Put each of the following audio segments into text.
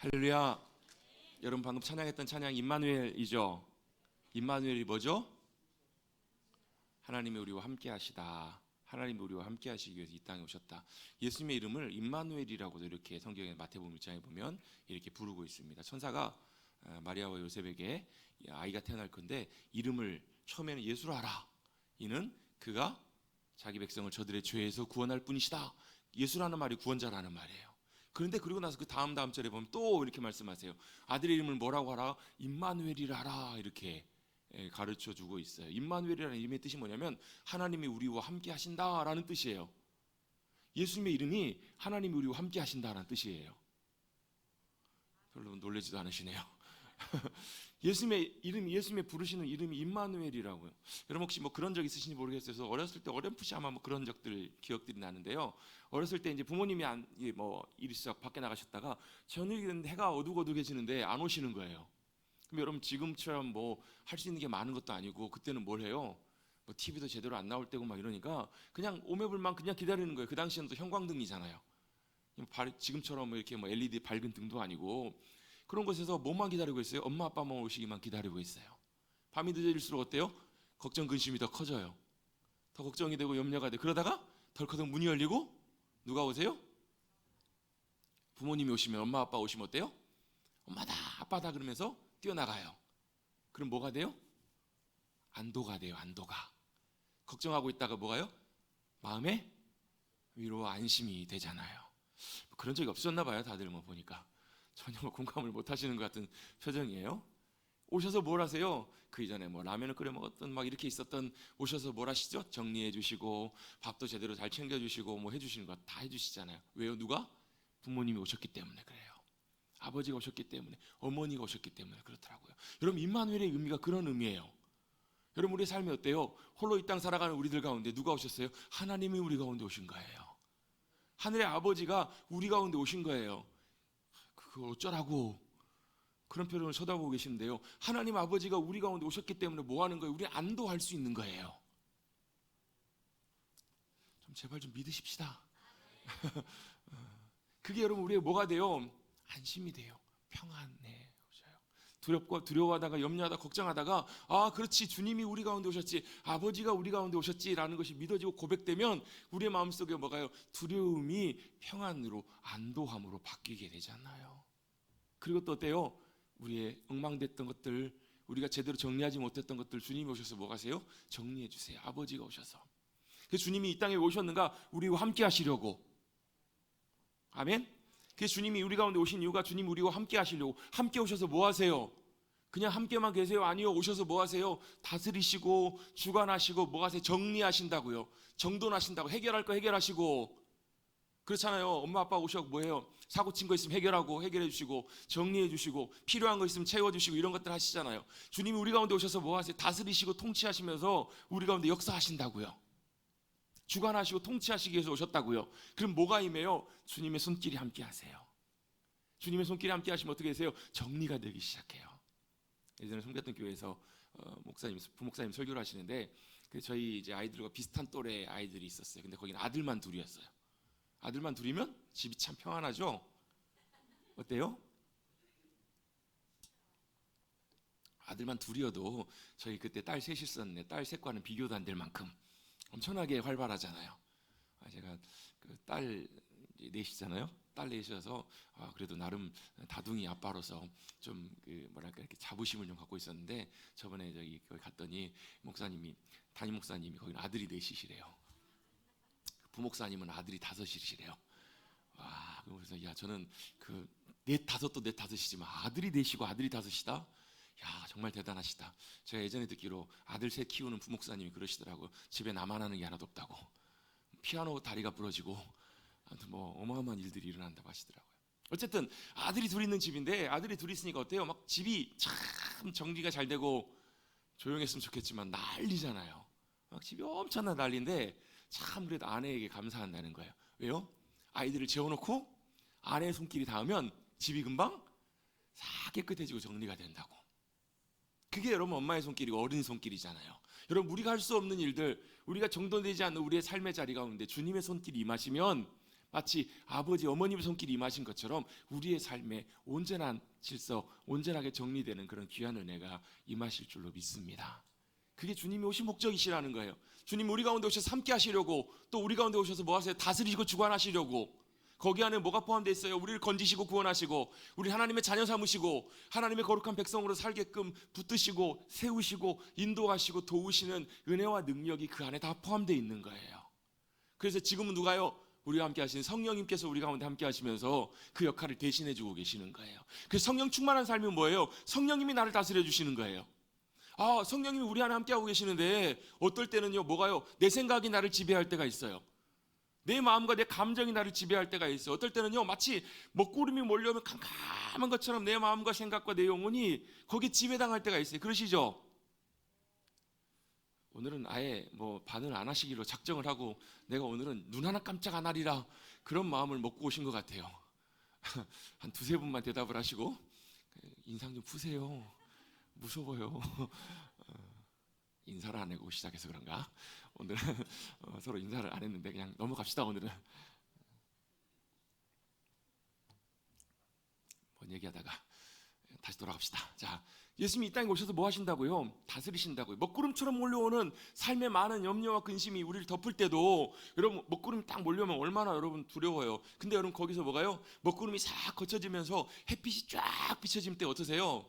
할렐루야. 여러분 방금 찬양했던 찬양 임마누엘이죠. 임마누엘이 뭐죠? 하나님이 우리와 함께 하시다. 하나님이 우리와 함께 하시기 위해서 이 땅에 오셨다. 예수님의 이름을 임마누엘이라고도 이렇게 성경의 마태복음 1장에 보면 이렇게 부르고 있습니다. 천사가 마리아와 요셉에게 아이가 태어날 건데 이름을 처음에는 예수로 하라. 이는 그가 자기 백성을 저들의 죄에서 구원할 뿐이시다. 예수라는 말이 구원자라는 말이에요. 그런데 그리고 나서 그 다음 절에 보면 또 이렇게 말씀하세요. 아들의 이름을 뭐라고 하라? 임마누엘이라 하라. 이렇게 가르쳐 주고 있어요. 임마누엘이라는 이름의 뜻이 뭐냐면 하나님이 우리와 함께 하신다라는 뜻이에요. 예수님의 이름이 하나님이 우리와 함께 하신다라는 뜻이에요. 별로 놀라지도 않으시네요. 예수님의 이름이, 예수님의 부르시는 이름이 임마누엘이라고요. 여러분 혹시 뭐 그런 적 있으신지 모르겠어요. 그래서 어렸을 때 어렴풋이 아마 뭐 그런 적들 기억들이 나는데요. 어렸을 때 이제 부모님이 일시적 밖에 나가셨다가 저녁이 됐는데 해가 어둑어둑해지는데 안 오시는 거예요. 그럼 여러분 지금처럼 뭐 할 수 있는 게 많은 것도 아니고 그때는 뭘 해요? 뭐 TV도 제대로 안 나올 때고 막 이러니까 그냥 오매불만 그냥 기다리는 거예요. 그 당시에는 또 형광등이잖아요. 지금처럼 이렇게 뭐 LED 밝은 등도 아니고 그런 곳에서 뭐만 기다리고 있어요? 엄마 아빠만 오시기만 기다리고 있어요. 밤이 늦어질수록 어때요? 걱정 근심이 더 커져요. 더 걱정이 되고 염려가 되고 그러다가 덜커덕 문이 열리고 누가 오세요? 부모님이 오시면 엄마 아빠 오시면 어때요? 엄마다 아빠다 그러면서 뛰어나가요. 그럼 뭐가 돼요? 안도가 돼요. 안도가. 걱정하고 있다가 뭐가요? 마음에 위로와 안심이 되잖아요. 그런 적이 없었나 봐요. 다들 뭐 보니까 전혀 공감을 못 하시는 것 같은 표정이에요. 오셔서 뭘 하세요? 그 이전에 뭐 라면을 끓여 먹었던 막 이렇게 있었던 오셔서 뭘 하시죠? 정리해 주시고 밥도 제대로 잘 챙겨 주시고 뭐 해주시는 거 다 해주시잖아요. 왜요? 누가? 부모님이 오셨기 때문에 그래요. 아버지가 오셨기 때문에, 어머니가 오셨기 때문에 그렇더라고요. 여러분 임마누엘의 의미가 그런 의미예요. 여러분 우리의 삶이 어때요? 홀로 이 땅 살아가는 우리들 가운데 누가 오셨어요? 하나님이 우리 가운데 오신 거예요. 하늘의 아버지가 우리 가운데 오신 거예요. 그걸 어쩌라고 그런 표정을 쳐다보고 계시는데요. 하나님 아버지가 우리 가운데 오셨기 때문에 뭐 하는 거예요? 우리 안도할 수 있는 거예요. 좀 제발 좀 믿으십시다. 그게 여러분 우리의 뭐가 돼요? 안심이 돼요. 평안해. 두렵고 두려워하다가 염려하다 걱정하다가 아 그렇지 주님이 우리 가운데 오셨지 아버지가 우리 가운데 오셨지라는 것이 믿어지고 고백되면 우리의 마음속에 뭐가요? 두려움이 평안으로 안도함으로 바뀌게 되잖아요. 그리고 또 어때요? 우리의 엉망됐던 것들 우리가 제대로 정리하지 못했던 것들 주님이 오셔서 뭐 하세요? 정리해 주세요. 아버지가 오셔서. 그래서 주님이 이 땅에 오셨는가? 우리와 함께 하시려고. 아멘. 그래서 주님이 우리 가운데 오신 이유가 주님이 우리와 함께 하시려고. 함께 오셔서 뭐 하세요? 그냥 함께만 계세요? 아니요. 오셔서 뭐 하세요? 다스리시고 주관하시고 뭐 하세요? 정리하신다고요. 정돈하신다고. 해결할 거 해결하시고. 그렇잖아요. 엄마 아빠 오셔서 뭐해요? 사고 친 거 있으면 해결하고 해결해 주시고 정리해 주시고 필요한 거 있으면 채워 주시고 이런 것들 하시잖아요. 주님이 우리 가운데 오셔서 뭐 하세요? 다스리시고 통치하시면서 우리 가운데 역사하신다고요. 주관하시고 통치하시기 위해서 오셨다고요. 그럼 뭐가 임해요? 주님의 손길이 함께 하세요. 주님의 손길이 함께 하시면 어떻게 되세요? 정리가 되기 시작해요. 예전에 섬겼던 교회에서 부목사님 설교를 하시는데 저희 이제 아이들과 비슷한 또래 아이들이 있었어요. 근데 거기는 아들만 둘이었어요. 아들만 둘이면 집이 참 평안하죠? 어때요? 아들만 둘이어도 저희 그때 딸 셋이 있었는데 딸 셋과는 비교도 안 될 만큼 엄청나게 활발하잖아요. 제가 그 딸 넷이잖아요. 딸 넷이어서 그래도 나름 다둥이 아빠로서 좀 그 뭐랄까 이렇게 자부심을 좀 갖고 있었는데 저번에 거기 갔더니 담임 목사님이 거기 아들이 넷이시래요. 부목사님은 아들이 5이시래요. 와, 그래서 야 저는 그 넷 다섯도 넷 다섯이지만 아들이 넷이고 아들이 5이다. 야 정말 대단하시다. 제가 예전에 듣기로 아들 셋 키우는 부목사님이 그러시더라고요. 집에 나만 하는 게 하나도 없다고. 피아노 다리가 부러지고 아무튼 뭐 어마어마한 일들이 일어난다고 하시더라고요. 어쨌든 아들이 둘 있는 집인데 아들이 둘 있으니까 어때요? 막 집이 참 정리가 잘 되고 조용했으면 좋겠지만 난리잖아요. 막 집이 엄청난 난리인데 참 그래도 아내에게 감사한다는 거예요. 왜요? 아이들을 재워놓고 아내의 손길이 닿으면 집이 금방 싹 깨끗해지고 정리가 된다고. 그게 여러분 엄마의 손길이고 어른의 손길이잖아요. 여러분 우리가 할 수 없는 일들 우리가 정돈되지 않는 우리의 삶의 자리 가운데 주님의 손길이 임하시면 마치 아버지 어머님의 손길이 임하신 것처럼 우리의 삶에 온전한 질서, 온전하게 정리되는 그런 귀한 은혜가 임하실 줄로 믿습니다. 그게 주님이 오신 목적이시라는 거예요. 주님 우리 가운데 오셔서 함께 하시려고, 또 우리 가운데 오셔서 뭐 하세요? 다스리시고 주관하시려고. 거기 안에 뭐가 포함되어 있어요? 우리를 건지시고 구원하시고, 우리 하나님의 자녀 삼으시고, 하나님의 거룩한 백성으로 살게끔 붙드시고 세우시고 인도하시고 도우시는 은혜와 능력이 그 안에 다 포함되어 있는 거예요. 그래서 지금은 누가요? 우리와 함께 하시는 성령님께서 우리 가운데 함께 하시면서 그 역할을 대신해 주고 계시는 거예요. 그래서 성령 충만한 삶이 뭐예요? 성령님이 나를 다스려 주시는 거예요. 성령님이 우리 안에 함께 하고 계시는데 어떨 때는요, 뭐가요? 내 생각이 나를 지배할 때가 있어요. 내 마음과 내 감정이 나를 지배할 때가 있어요. 어떨 때는요, 마치 먹구름이 몰려오면 캄캄한 것처럼 내 마음과 생각과 내 영혼이 거기에 지배당할 때가 있어요. 그러시죠? 오늘은 아예 뭐 반을 안 하시기로 작정을 하고 내가 오늘은 눈 하나 깜짝 안 하리라, 그런 마음을 먹고 오신 것 같아요. 한 두세 분만 대답을 하시고 인상 좀 푸세요. 무서워요. 인사를 안 하고 시작해서 그런가? 오늘은 서로 인사를 안 했는데 그냥 넘어갑시다. 오늘은 뭔 얘기하다가 다시 돌아갑시다. 자, 예수님이 이 땅에 오셔서 뭐 하신다고요? 다스리신다고요. 먹구름처럼 몰려오는 삶의 많은 염려와 근심이 우리를 덮을 때도, 여러분 먹구름이 딱 몰려오면 얼마나 여러분 두려워요. 근데 여러분 거기서 뭐가요? 먹구름이 싹 거쳐지면서 햇빛이 쫙 비춰질 때 어떠세요?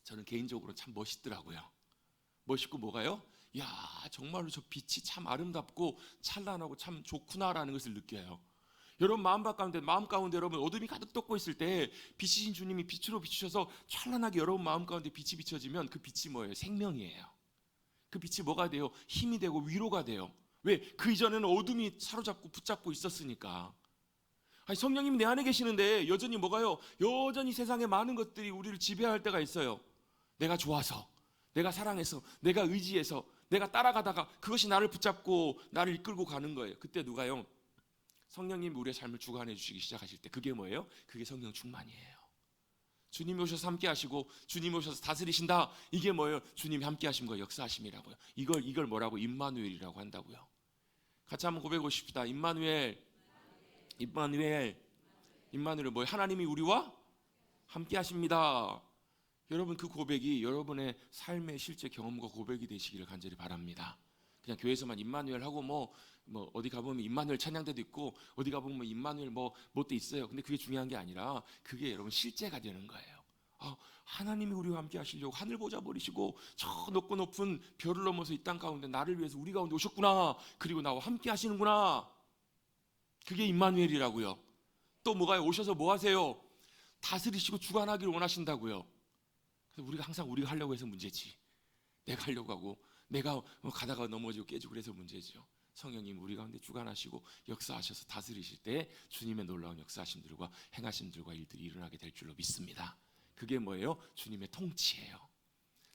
저는 개인적으로 참 멋있더라고요. 멋있고 뭐가요? 야, 정말로 저 빛이 참 아름답고 찬란하고 참 좋구나라는 것을 느껴요. 여러분 마음 가운데 여러분 어둠이 가득 덮고 있을 때 빛이신 주님이 빛으로 비추셔서 찬란하게 여러분 마음 가운데 빛이 비춰지면 그 빛이 뭐예요? 생명이에요. 그 빛이 뭐가 돼요? 힘이 되고 위로가 돼요. 왜? 그 이전에는 어둠이 사로잡고 붙잡고 있었으니까. 아니, 성령님이 내 안에 계시는데 여전히 뭐가요? 여전히 세상의 많은 것들이 우리를 지배할 때가 있어요. 내가 좋아서, 내가 사랑해서, 내가 의지해서, 내가 따라가다가 그것이 나를 붙잡고 나를 이끌고 가는 거예요. 그때 누가요? 성령님이 우리의 삶을 주관해 주시기 시작하실 때 그게 뭐예요? 그게 성령 충만이에요. 주님이 오셔서 함께 하시고 주님이 오셔서 다스리신다. 이게 뭐예요? 주님이 함께 하심과 역사하심이라고요. 이걸 뭐라고? 임마누엘이라고 한다고요. 같이 한번 고백해 보십시다. 임마누엘. 뭐예요? 하나님이 우리와 함께 하십니다. 여러분 그 고백이 여러분의 삶의 실제 경험과 고백이 되시기를 간절히 바랍니다. 그냥 교회에서만 임마누엘 하고 뭐 어디 가보면 임마누엘 찬양대도 있고 어디 가보면 뭐 임마누엘 뭐도 있어요. 근데 그게 중요한 게 아니라 그게 여러분 실제가 되는 거예요. 하나님이 우리와 함께 하시려고 하늘 보좌 버리시고 저 높고 높은 별을 넘어서 이 땅 가운데 나를 위해서 우리 가운데 오셨구나. 그리고 나와 함께 하시는구나. 그게 임마누엘이라고요. 또 뭐가요? 오셔서 뭐 하세요? 다스리시고 주관하기를 원하신다고요. 그래서 우리가 항상 우리가 하려고 해서 문제지. 내가 하려고 하고 내가 가다가 넘어지고 깨지고 그래서 문제죠. 성령님 우리 가운데 주관하시고 역사하셔서 다스리실 때 주님의 놀라운 역사하심들과 행하심들과 일들이 일어나게 될 줄로 믿습니다. 그게 뭐예요? 주님의 통치예요.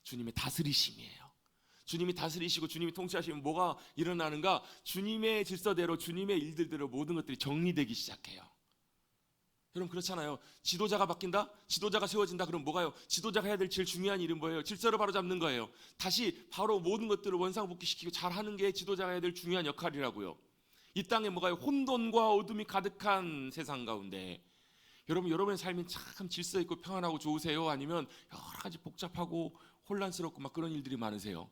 주님의 다스리심이에요. 주님이 다스리시고 주님이 통치하시면 뭐가 일어나는가? 주님의 질서대로 주님의 일들대로 모든 것들이 정리되기 시작해요. 여러분 그렇잖아요. 지도자가 바뀐다? 지도자가 세워진다? 그럼 뭐가요? 지도자가 해야 될 제일 중요한 일은 뭐예요? 질서를 바로 잡는 거예요. 다시 바로 모든 것들을 원상복귀시키고 잘하는 게 지도자가 해야 될 중요한 역할이라고요. 이 땅에 뭐가요? 혼돈과 어둠이 가득한 세상 가운데 여러분의 삶이 참 질서 있고 평안하고 좋으세요? 아니면 여러 가지 복잡하고 혼란스럽고 막 그런 일들이 많으세요?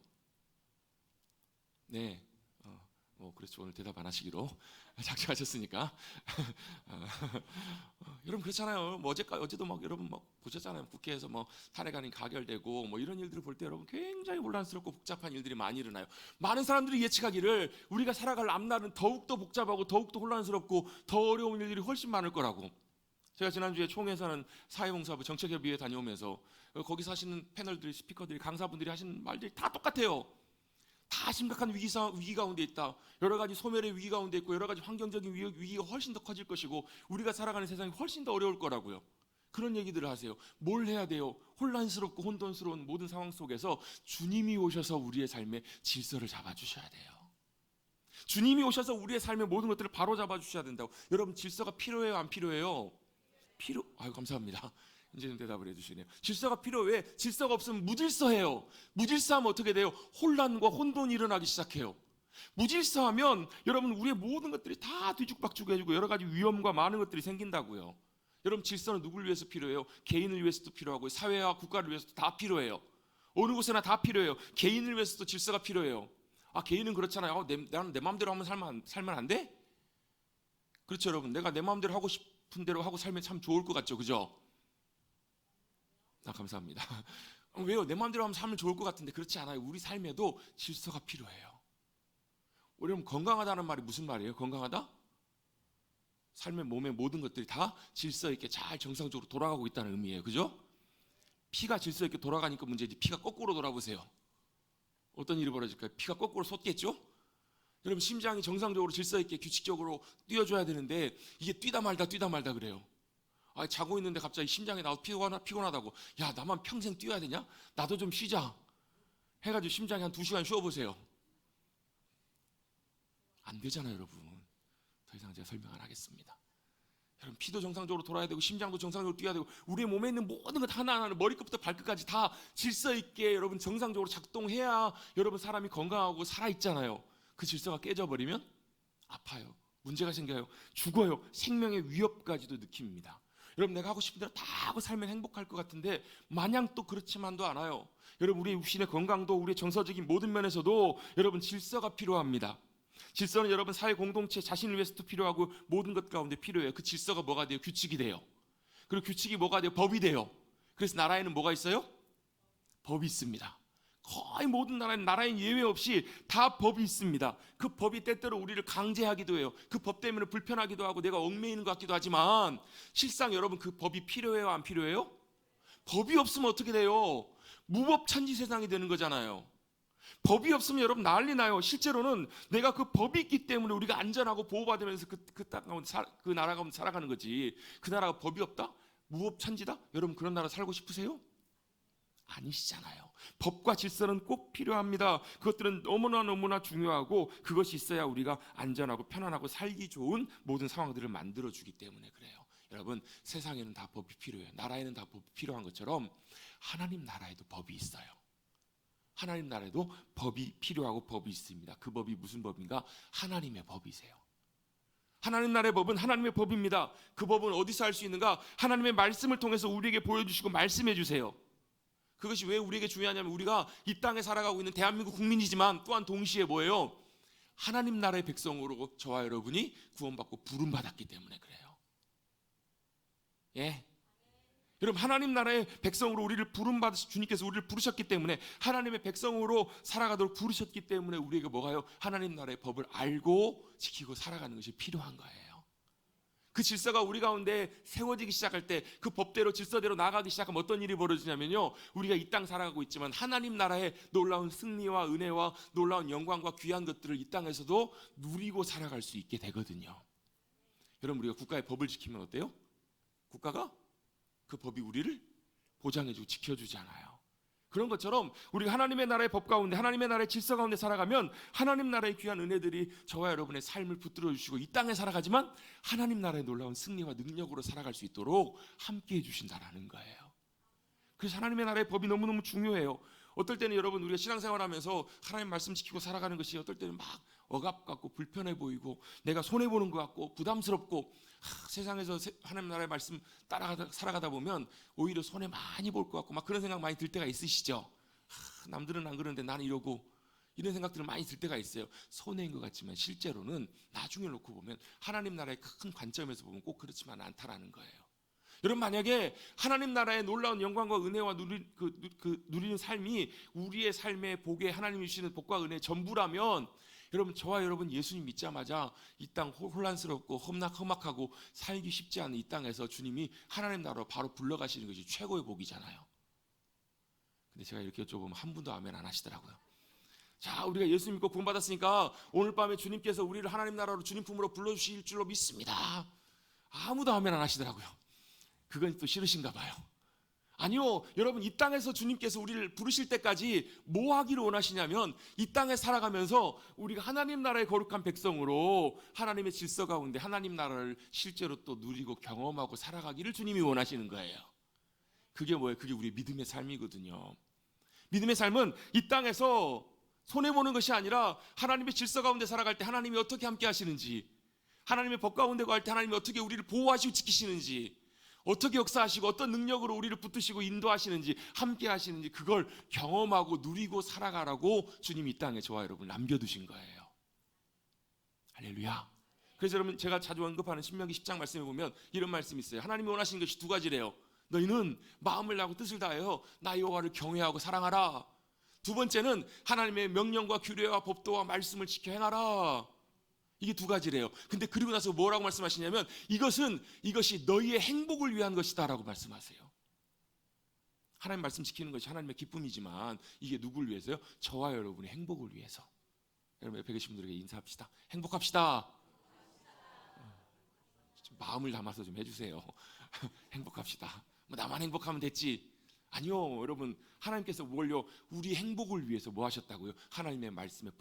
네. 그렇죠. 오늘 대답 안 하시기로 작정하셨으니까. 여러분 그렇잖아요. 어제도 막 여러분 막 보셨잖아요. 국회에서 뭐 탄핵안이 가결되고 뭐 이런 일들을 볼 때 여러분 굉장히 혼란스럽고 복잡한 일들이 많이 일어나요. 많은 사람들이 예측하기를 우리가 살아갈 앞날은 더욱더 복잡하고 더욱더 혼란스럽고 더 어려운 일들이 훨씬 많을 거라고. 제가 지난주에 총회에서는 사회봉사부 정책협의회 다녀오면서 거기서 하시는 패널들이, 스피커들이, 강사분들이 하시는 말들이 다 똑같아요. 다 심각한 위기 가운데 있다. 여러 가지 소멸의 위기 가운데 있고 여러 가지 환경적인 위기가 훨씬 더 커질 것이고 우리가 살아가는 세상이 훨씬 더 어려울 거라고요. 그런 얘기들을 하세요. 뭘 해야 돼요? 혼란스럽고 혼돈스러운 모든 상황 속에서 주님이 오셔서 우리의 삶의 질서를 잡아주셔야 돼요. 주님이 오셔서 우리의 삶의 모든 것들을 바로 잡아주셔야 된다고. 여러분 질서가 필요해요? 안 필요해요? 감사합니다. 이제는 대답을 해주시네요. 질서가 필요해. 질서가 없으면 무질서해요. 무질서하면 어떻게 돼요? 혼란과 혼돈이 일어나기 시작해요. 무질서하면 여러분 우리의 모든 것들이 다 뒤죽박죽해지고 여러 가지 위험과 많은 것들이 생긴다고요. 여러분 질서는 누구를 위해서 필요해요? 개인을 위해서도 필요하고 사회와 국가를 위해서도 다 필요해요. 어느 곳에나 다 필요해요. 개인을 위해서도 질서가 필요해요. 개인은 그렇잖아요. 나는 내 마음대로 하면 살면 안 돼? 그렇죠 여러분. 내가 내 마음대로 하고 싶은 대로 하고 살면 참 좋을 것 같죠, 그죠? 감사합니다. 왜요? 내 마음대로 하면 살면 좋을 것 같은데 그렇지 않아요. 우리 삶에도 질서가 필요해요. 여러분 건강하다는 말이 무슨 말이에요? 건강하다? 삶의 몸의 모든 것들이 다 질서 있게 잘 정상적으로 돌아가고 있다는 의미예요. 그죠? 피가 질서 있게 돌아가니까 문제지. 피가 거꾸로 돌아보세요. 어떤 일이 벌어질까요? 피가 거꾸로 솟겠죠? 여러분 심장이 정상적으로 질서 있게 규칙적으로 뛰어줘야 되는데 이게 뛰다 말다 그래요. 자고 있는데 갑자기 심장이 나도 피곤하다고. 야, 나만 평생 뛰어야 되냐? 나도 좀 쉬자 해가지고 심장이 한 2시간 쉬어보세요. 안 되잖아요 여러분. 더 이상 제가 설명 안 하겠습니다. 여러분 피도 정상적으로 돌아야 되고 심장도 정상적으로 뛰어야 되고 우리의 몸에 있는 모든 것 하나하나 머리끝부터 발끝까지 다 질서 있게 여러분 정상적으로 작동해야 여러분 사람이 건강하고 살아있잖아요. 그 질서가 깨져버리면 아파요. 문제가 생겨요. 죽어요. 생명의 위협까지도 느낍니다. 여러분 내가 하고 싶은 대로 다 하고 살면 행복할 것 같은데 마냥 또 그렇지만도 않아요. 여러분 우리의 육신의 건강도 우리의 정서적인 모든 면에서도 여러분 질서가 필요합니다. 질서는 여러분 사회 공동체 자신을 위해서도 필요하고 모든 것 가운데 필요해요. 그 질서가 뭐가 돼요? 규칙이 돼요. 그리고 규칙이 뭐가 돼요? 법이 돼요. 그래서 나라에는 뭐가 있어요? 법이 있습니다. 거의 모든 나라엔 예외 없이 다 법이 있습니다. 그 법이 때때로 우리를 강제하기도 해요. 그 법 때문에 불편하기도 하고 내가 얽매이는 것 같기도 하지만 실상 여러분 그 법이 필요해요? 안 필요해요? 법이 없으면 어떻게 돼요? 무법천지 세상이 되는 거잖아요. 법이 없으면 여러분 난리 나요. 실제로는 내가 그 법이 있기 때문에 우리가 안전하고 보호받으면서 그 나라 가운데 살아가는 거지. 그 나라가 법이 없다? 무법천지다? 여러분 그런 나라 살고 싶으세요? 아니시잖아요. 법과 질서는 꼭 필요합니다. 그것들은 너무나 중요하고 그것이 있어야 우리가 안전하고 편안하고 살기 좋은 모든 상황들을 만들어주기 때문에 그래요. 여러분 세상에는 다 법이 필요해요. 나라에는 다 법이 필요한 것처럼 하나님 나라에도 법이 있어요. 하나님 나라에도 법이 필요하고 법이 있습니다. 그 법이 무슨 법인가? 하나님의 법이세요. 하나님 나라의 법은 하나님의 법입니다. 그 법은 어디서 할 수 있는가? 하나님의 말씀을 통해서 우리에게 보여주시고 말씀해 주세요. 그것이 왜 우리에게 중요하냐면 우리가 이 땅에 살아가고 있는 대한민국 국민이지만 또한 동시에 뭐예요? 하나님 나라의 백성으로 저와 여러분이 구원받고 부름받았기 때문에 그래요. 예. 여러분 하나님 나라의 백성으로 우리를 부름받으신 주님께서 우리를 부르셨기 때문에 하나님의 백성으로 살아가도록 부르셨기 때문에 우리에게 뭐가요? 하나님 나라의 법을 알고 지키고 살아가는 것이 필요한 거예요. 그 질서가 우리 가운데 세워지기 시작할 때 그 법대로 질서대로 나아가기 시작하면 어떤 일이 벌어지냐면요, 우리가 이 땅 살아가고 있지만 하나님 나라의 놀라운 승리와 은혜와 놀라운 영광과 귀한 것들을 이 땅에서도 누리고 살아갈 수 있게 되거든요. 여러분 우리가 국가의 법을 지키면 어때요? 국가가 그 법이 우리를 보장해주고 지켜주잖아요. 그런 것처럼 우리가 하나님의 나라의 법 가운데 하나님의 나라의 질서 가운데 살아가면 하나님 나라의 귀한 은혜들이 저와 여러분의 삶을 붙들어 주시고 이 땅에 살아가지만 하나님 나라의 놀라운 승리와 능력으로 살아갈 수 있도록 함께해 주신다라는 거예요. 그래서 하나님의 나라의 법이 너무너무 중요해요. 어떨 때는 여러분 우리가 신앙생활하면서 하나님 말씀 지키고 살아가는 것이 어떨 때는 막 억압 같고 불편해 보이고 내가 손해보는 것 같고 부담스럽고 세상에서 하나님 나라의 말씀 살아가다 보면 오히려 손해 많이 볼 것 같고 막 그런 생각 많이 들 때가 있으시죠? 남들은 안 그러는데 나는 이러고 이런 생각들을 많이 들 때가 있어요. 손해인 것 같지만 실제로는 나중에 놓고 보면 하나님 나라의 큰 관점에서 보면 꼭 그렇지만 않다라는 거예요. 여러분 만약에 하나님 나라의 놀라운 영광과 은혜와 누리는 삶이 우리의 삶의 복에 하나님이 주시는 복과 은혜의 전부라면 여러분 저와 여러분 예수님 믿자마자 이 땅 혼란스럽고 험악하고 살기 쉽지 않은 이 땅에서 주님이 하나님 나라로 바로 불러가시는 것이 최고의 복이잖아요. 근데 제가 이렇게 여쭤보면 한 분도 아멘 안 하시더라고요. 자, 우리가 예수 믿고 구원받았으니까 오늘 밤에 주님께서 우리를 하나님 나라로 주님 품으로 불러주실 줄로 믿습니다. 아무도 아멘 안 하시더라고요. 그건 또 싫으신가 봐요. 아니요, 여러분 이 땅에서 주님께서 우리를 부르실 때까지 뭐 하기를 원하시냐면 이 땅에 살아가면서 우리가 하나님 나라의 거룩한 백성으로 하나님의 질서 가운데 하나님 나라를 실제로 또 누리고 경험하고 살아가기를 주님이 원하시는 거예요. 그게 뭐예요? 그게 우리 믿음의 삶이거든요. 믿음의 삶은 이 땅에서 손해보는 것이 아니라 하나님의 질서 가운데 살아갈 때 하나님이 어떻게 함께 하시는지, 하나님의 법 가운데 갈 때 하나님이 어떻게 우리를 보호하시고 지키시는지, 어떻게 역사하시고 어떤 능력으로 우리를 붙드시고 인도하시는지, 함께 하시는지, 그걸 경험하고 누리고 살아가라고 주님이 이 땅에 저와 여러분 남겨두신 거예요. 할렐루야. 그래서 여러분, 제가 자주 언급하는 신명기 10장 말씀에 보면 이런 말씀이 있어요. 하나님이 원하시는 것이 두 가지래요. 너희는 마음을 다하고 뜻을 다하여 나 여호와를 경외하고 사랑하라. 두 번째는 하나님의 명령과 규례와 법도와 말씀을 지켜 행하라. 이게 두 가지래요. 근데 그리고 나서 뭐라고 말씀하시냐면 이것이 너희의 행복을 위한 것이다 라고 말씀하세요. 하나님 말씀 지키는 것이 하나님의 기쁨이지만 이게 누구를 위해서요? 저와 여러분의 행복을 위해서. 여러분 옆에 계신 분들에게 인사합시다. 행복합시다. 좀 마음을 담아서 좀 해주세요. 행복합시다. 뭐 나만 행복하면 됐지. 아니요, 여러분, 하나님께서 뭘요? 우리 행복을 위해서 뭐 하셨다고요? 하나님의 말씀의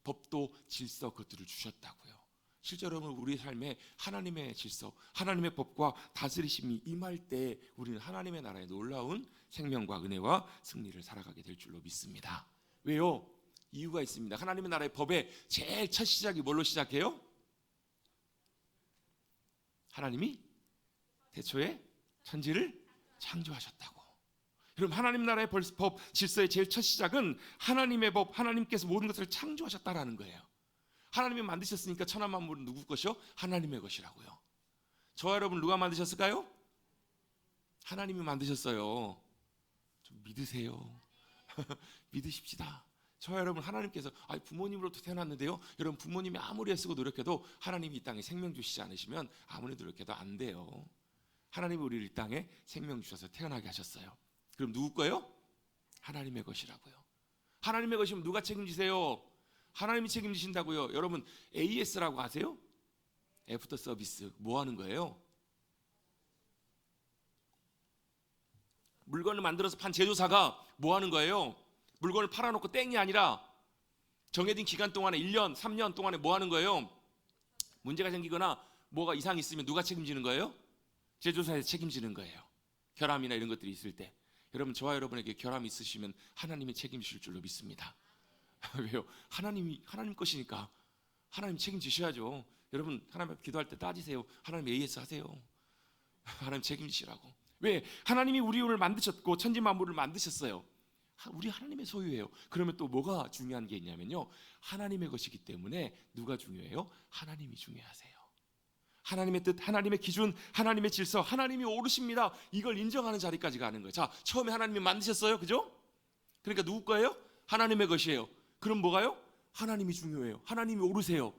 법도 질서 그것들을 주셨다고요. 실제로 여러분, 우리 삶에 하나님의 질서, 하나님의 법과 다스리심이 임할 때 우리는 하나님의 나라의 놀라운 생명과 은혜와 승리를 살아가게 될 줄로 믿습니다. 왜요? 이유가 있습니다. 하나님의 나라의 법의 제일 첫 시작이 뭘로 시작해요? 하나님이 태초에 천지를 창조하셨다고. 그럼 하나님 나라의 법, 질서의 제일 첫 시작은 하나님의 법, 하나님께서 모든 것을 창조하셨다라는 거예요. 하나님이 만드셨으니까 천하 만물은 누구 것이요? 하나님의 것이라고요. 저와 여러분 누가 만드셨을까요? 하나님이 만드셨어요. 좀 믿으세요. 믿으십시다. 저와 여러분, 하나님께서 부모님으로부터 태어났는데요, 여러분 부모님이 아무리 애쓰고 노력해도 하나님이 이 땅에 생명 주시지 않으시면 아무리 노력해도 안 돼요. 하나님이 우리를 이 땅에 생명 주셔서 태어나게 하셨어요. 그럼 누구 거예요? 하나님의 것이라고요. 하나님의 것이면 누가 책임지세요? 하나님이 책임지신다고요. 여러분 AS라고 아세요? 애프터 서비스. 뭐 하는 거예요? 물건을 만들어서 판 제조사가 뭐 하는 거예요? 물건을 팔아놓고 땡이 아니라 정해진 기간 동안에 1년, 3년 동안에 뭐 하는 거예요? 문제가 생기거나 뭐가 이상이 있으면 누가 책임지는 거예요? 제조사에서 책임지는 거예요. 결함이나 이런 것들이 있을 때. 여러분, 저와 여러분에게 결함이 있으시면 하나님이 책임지실 줄로 믿습니다. 왜요? 하나님 것이니까 하나님 책임지셔야죠. 여러분, 하나님 앞에 기도할 때 따지세요. 하나님 AS 하세요. 하나님 책임지시라고. 왜? 하나님이 우리를 만드셨고 천지 만물을 만드셨어요. 우리 하나님의 소유예요. 그러면 또 뭐가 중요한 게 있냐면요, 하나님의 것이기 때문에 누가 중요해요? 하나님이 중요하세요. 하나님의 뜻, 하나님의 기준, 하나님의 질서, 하나님이 오르십니다. 이걸 인정하는 자리까지 가는 거예요. 자, 처음에 하나님이 만드셨어요. 그죠? 그러니까 누구 거예요? 하나님의 것이에요. 그럼 뭐가요? 하나님이 중요해요. 하나님이 오르세요.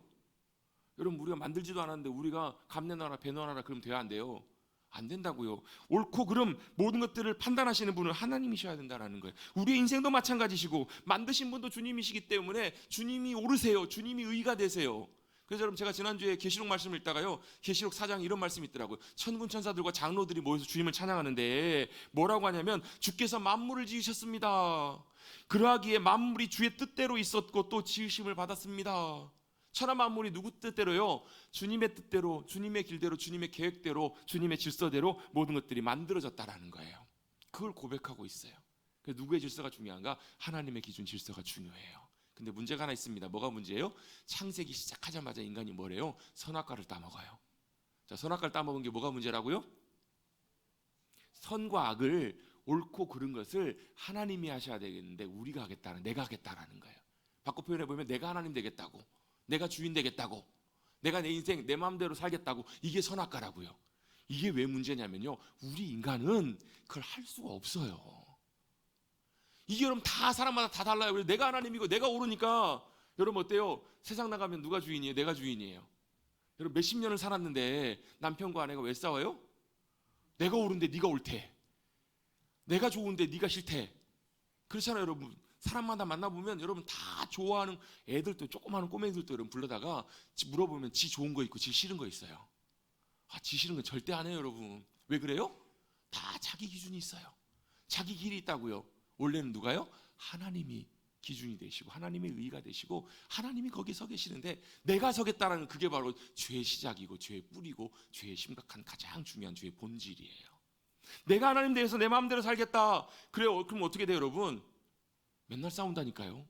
여러분, 우리가 만들지도 않았는데 우리가 감 내놔라 배 넣어라 그러면 돼야 안 돼요? 안 된다고요. 옳고 그름 모든 것들을 판단하시는 분은 하나님이셔야 된다는 거예요. 우리의 인생도 마찬가지시고 만드신 분도 주님이시기 때문에 주님이 오르세요. 주님이 의가 되세요. 그래서 여러분, 제가 지난주에 계시록 말씀을 읽다가요, 계시록 4장에 이런 말씀이 있더라고요. 천군 천사들과 장로들이 모여서 주님을 찬양하는데 뭐라고 하냐면, 주께서 만물을 지으셨습니다. 그러하기에 만물이 주의 뜻대로 있었고 또 지으심을 받았습니다. 천하 만물이 누구 뜻대로요? 주님의 뜻대로, 주님의 길대로, 주님의 계획대로, 주님의 질서대로 모든 것들이 만들어졌다라는 거예요. 그걸 고백하고 있어요. 그래서 누구의 질서가 중요한가? 하나님의 기준 질서가 중요해요. 근데 문제가 하나 있습니다. 뭐가 문제예요? 창세기 시작하자마자 인간이 뭐래요? 선악과를 따먹어요. 자, 선악과를 따먹은 게 뭐가 문제라고요? 선과 악을, 옳고 그른 것을 하나님이 하셔야 되겠는데 우리가 하겠다는, 내가 하겠다라는 거예요. 바꿔 표현해 보면 내가 하나님 되겠다고, 내가 주인 되겠다고, 내가 내 인생 내 마음대로 살겠다고, 이게 선악과라고요. 이게 왜 문제냐면요, 우리 인간은 그걸 할 수가 없어요. 이게 여러분 다 사람마다 다 달라요. 그래서 내가 하나님이고 내가 오르니까 여러분 어때요? 세상 나가면 누가 주인이에요? 내가 주인이에요. 여러분 몇십 년을 살았는데 남편과 아내가 왜 싸워요? 내가 옳은데 네가 옳대. 내가 좋은데 네가 싫대. 그렇잖아요. 여러분 사람마다 만나보면 여러분 다 좋아하는 애들도, 조그마한 꼬맹이들도 여러분 불러다가 물어보면 지 좋은 거 있고 지 싫은 거 있어요. 지 싫은 건 절대 안 해요. 여러분 왜 그래요? 다 자기 기준이 있어요. 자기 길이 있다고요. 원래는 누가요? 하나님이 기준이 되시고 하나님의 의가 되시고 하나님이 거기 서 계시는데 내가 서겠다라는, 그게 바로 죄의 시작이고 죄의 뿌리고 죄의 심각한 가장 중요한 죄의 본질이에요. 내가 하나님 대해서 내 마음대로 살겠다. 그래요. 그럼 어떻게 돼요, 여러분? 맨날 싸운다니까요.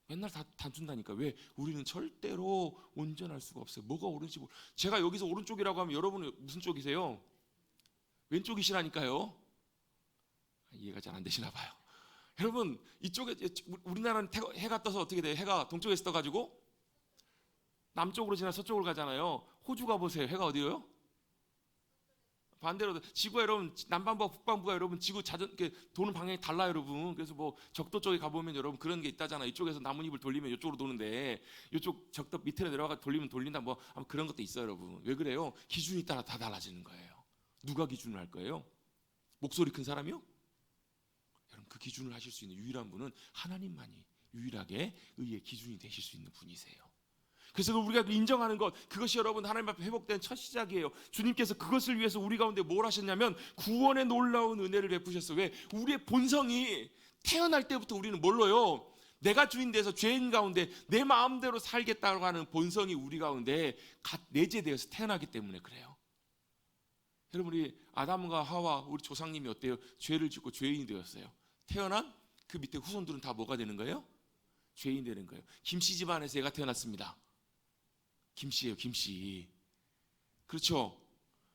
맨날 다 다툰다니까. 왜? 우리는 절대로 온전할 수가 없어요. 뭐가 옳은지 제가 여기서 오른쪽이라고 하면 여러분은 무슨 쪽이세요? 왼쪽이시라니까요. 이해가 잘 안 되시나 봐요. 여러분, 이쪽에 우리나라는 해가 떠서 어떻게 돼요? 해가 동쪽에서 떠가지고 남쪽으로 지나 서쪽으로 가잖아요. 호주 가보세요. 해가 어디예요? 반대로 지구가 여러분 남반부와 북반부가 여러분 지구 도는 방향이 달라요, 여러분. 그래서 뭐 적도 쪽에 가보면 여러분 그런 게 있다잖아요. 이쪽에서 나뭇잎을 돌리면 이쪽으로 도는데 이쪽 적도 밑으로 내려가 돌리면 돌린다, 뭐 아마 그런 것도 있어요, 여러분. 왜 그래요? 기준이 따라 다 달라지는 거예요. 누가 기준을 할 거예요? 목소리 큰 사람이요? 여러분, 그 기준을 하실 수 있는 유일한 분은 하나님만이 유일하게 의의 기준이 되실 수 있는 분이세요. 그래서 우리가 인정하는 것, 그것이 여러분 하나님 앞에 회복된 첫 시작이에요. 주님께서 그것을 위해서 우리 가운데 뭘 하셨냐면 구원의 놀라운 은혜를 베푸셨어요. 왜? 우리의 본성이 태어날 때부터 우리는 뭘로요? 내가 주인 돼서 죄인 가운데 내 마음대로 살겠다고 하는 본성이 우리 가운데 내재되어서 태어나기 때문에 그래요. 여러분, 우리 아담과 하와 우리 조상님이 어때요? 죄를 짓고 죄인이 되었어요. 태어난 그 밑에 후손들은 다 뭐가 되는 거예요? 죄인 되는 거예요. 김씨 집안에서 얘가 태어났습니다. 김씨예요, 김씨. 그렇죠?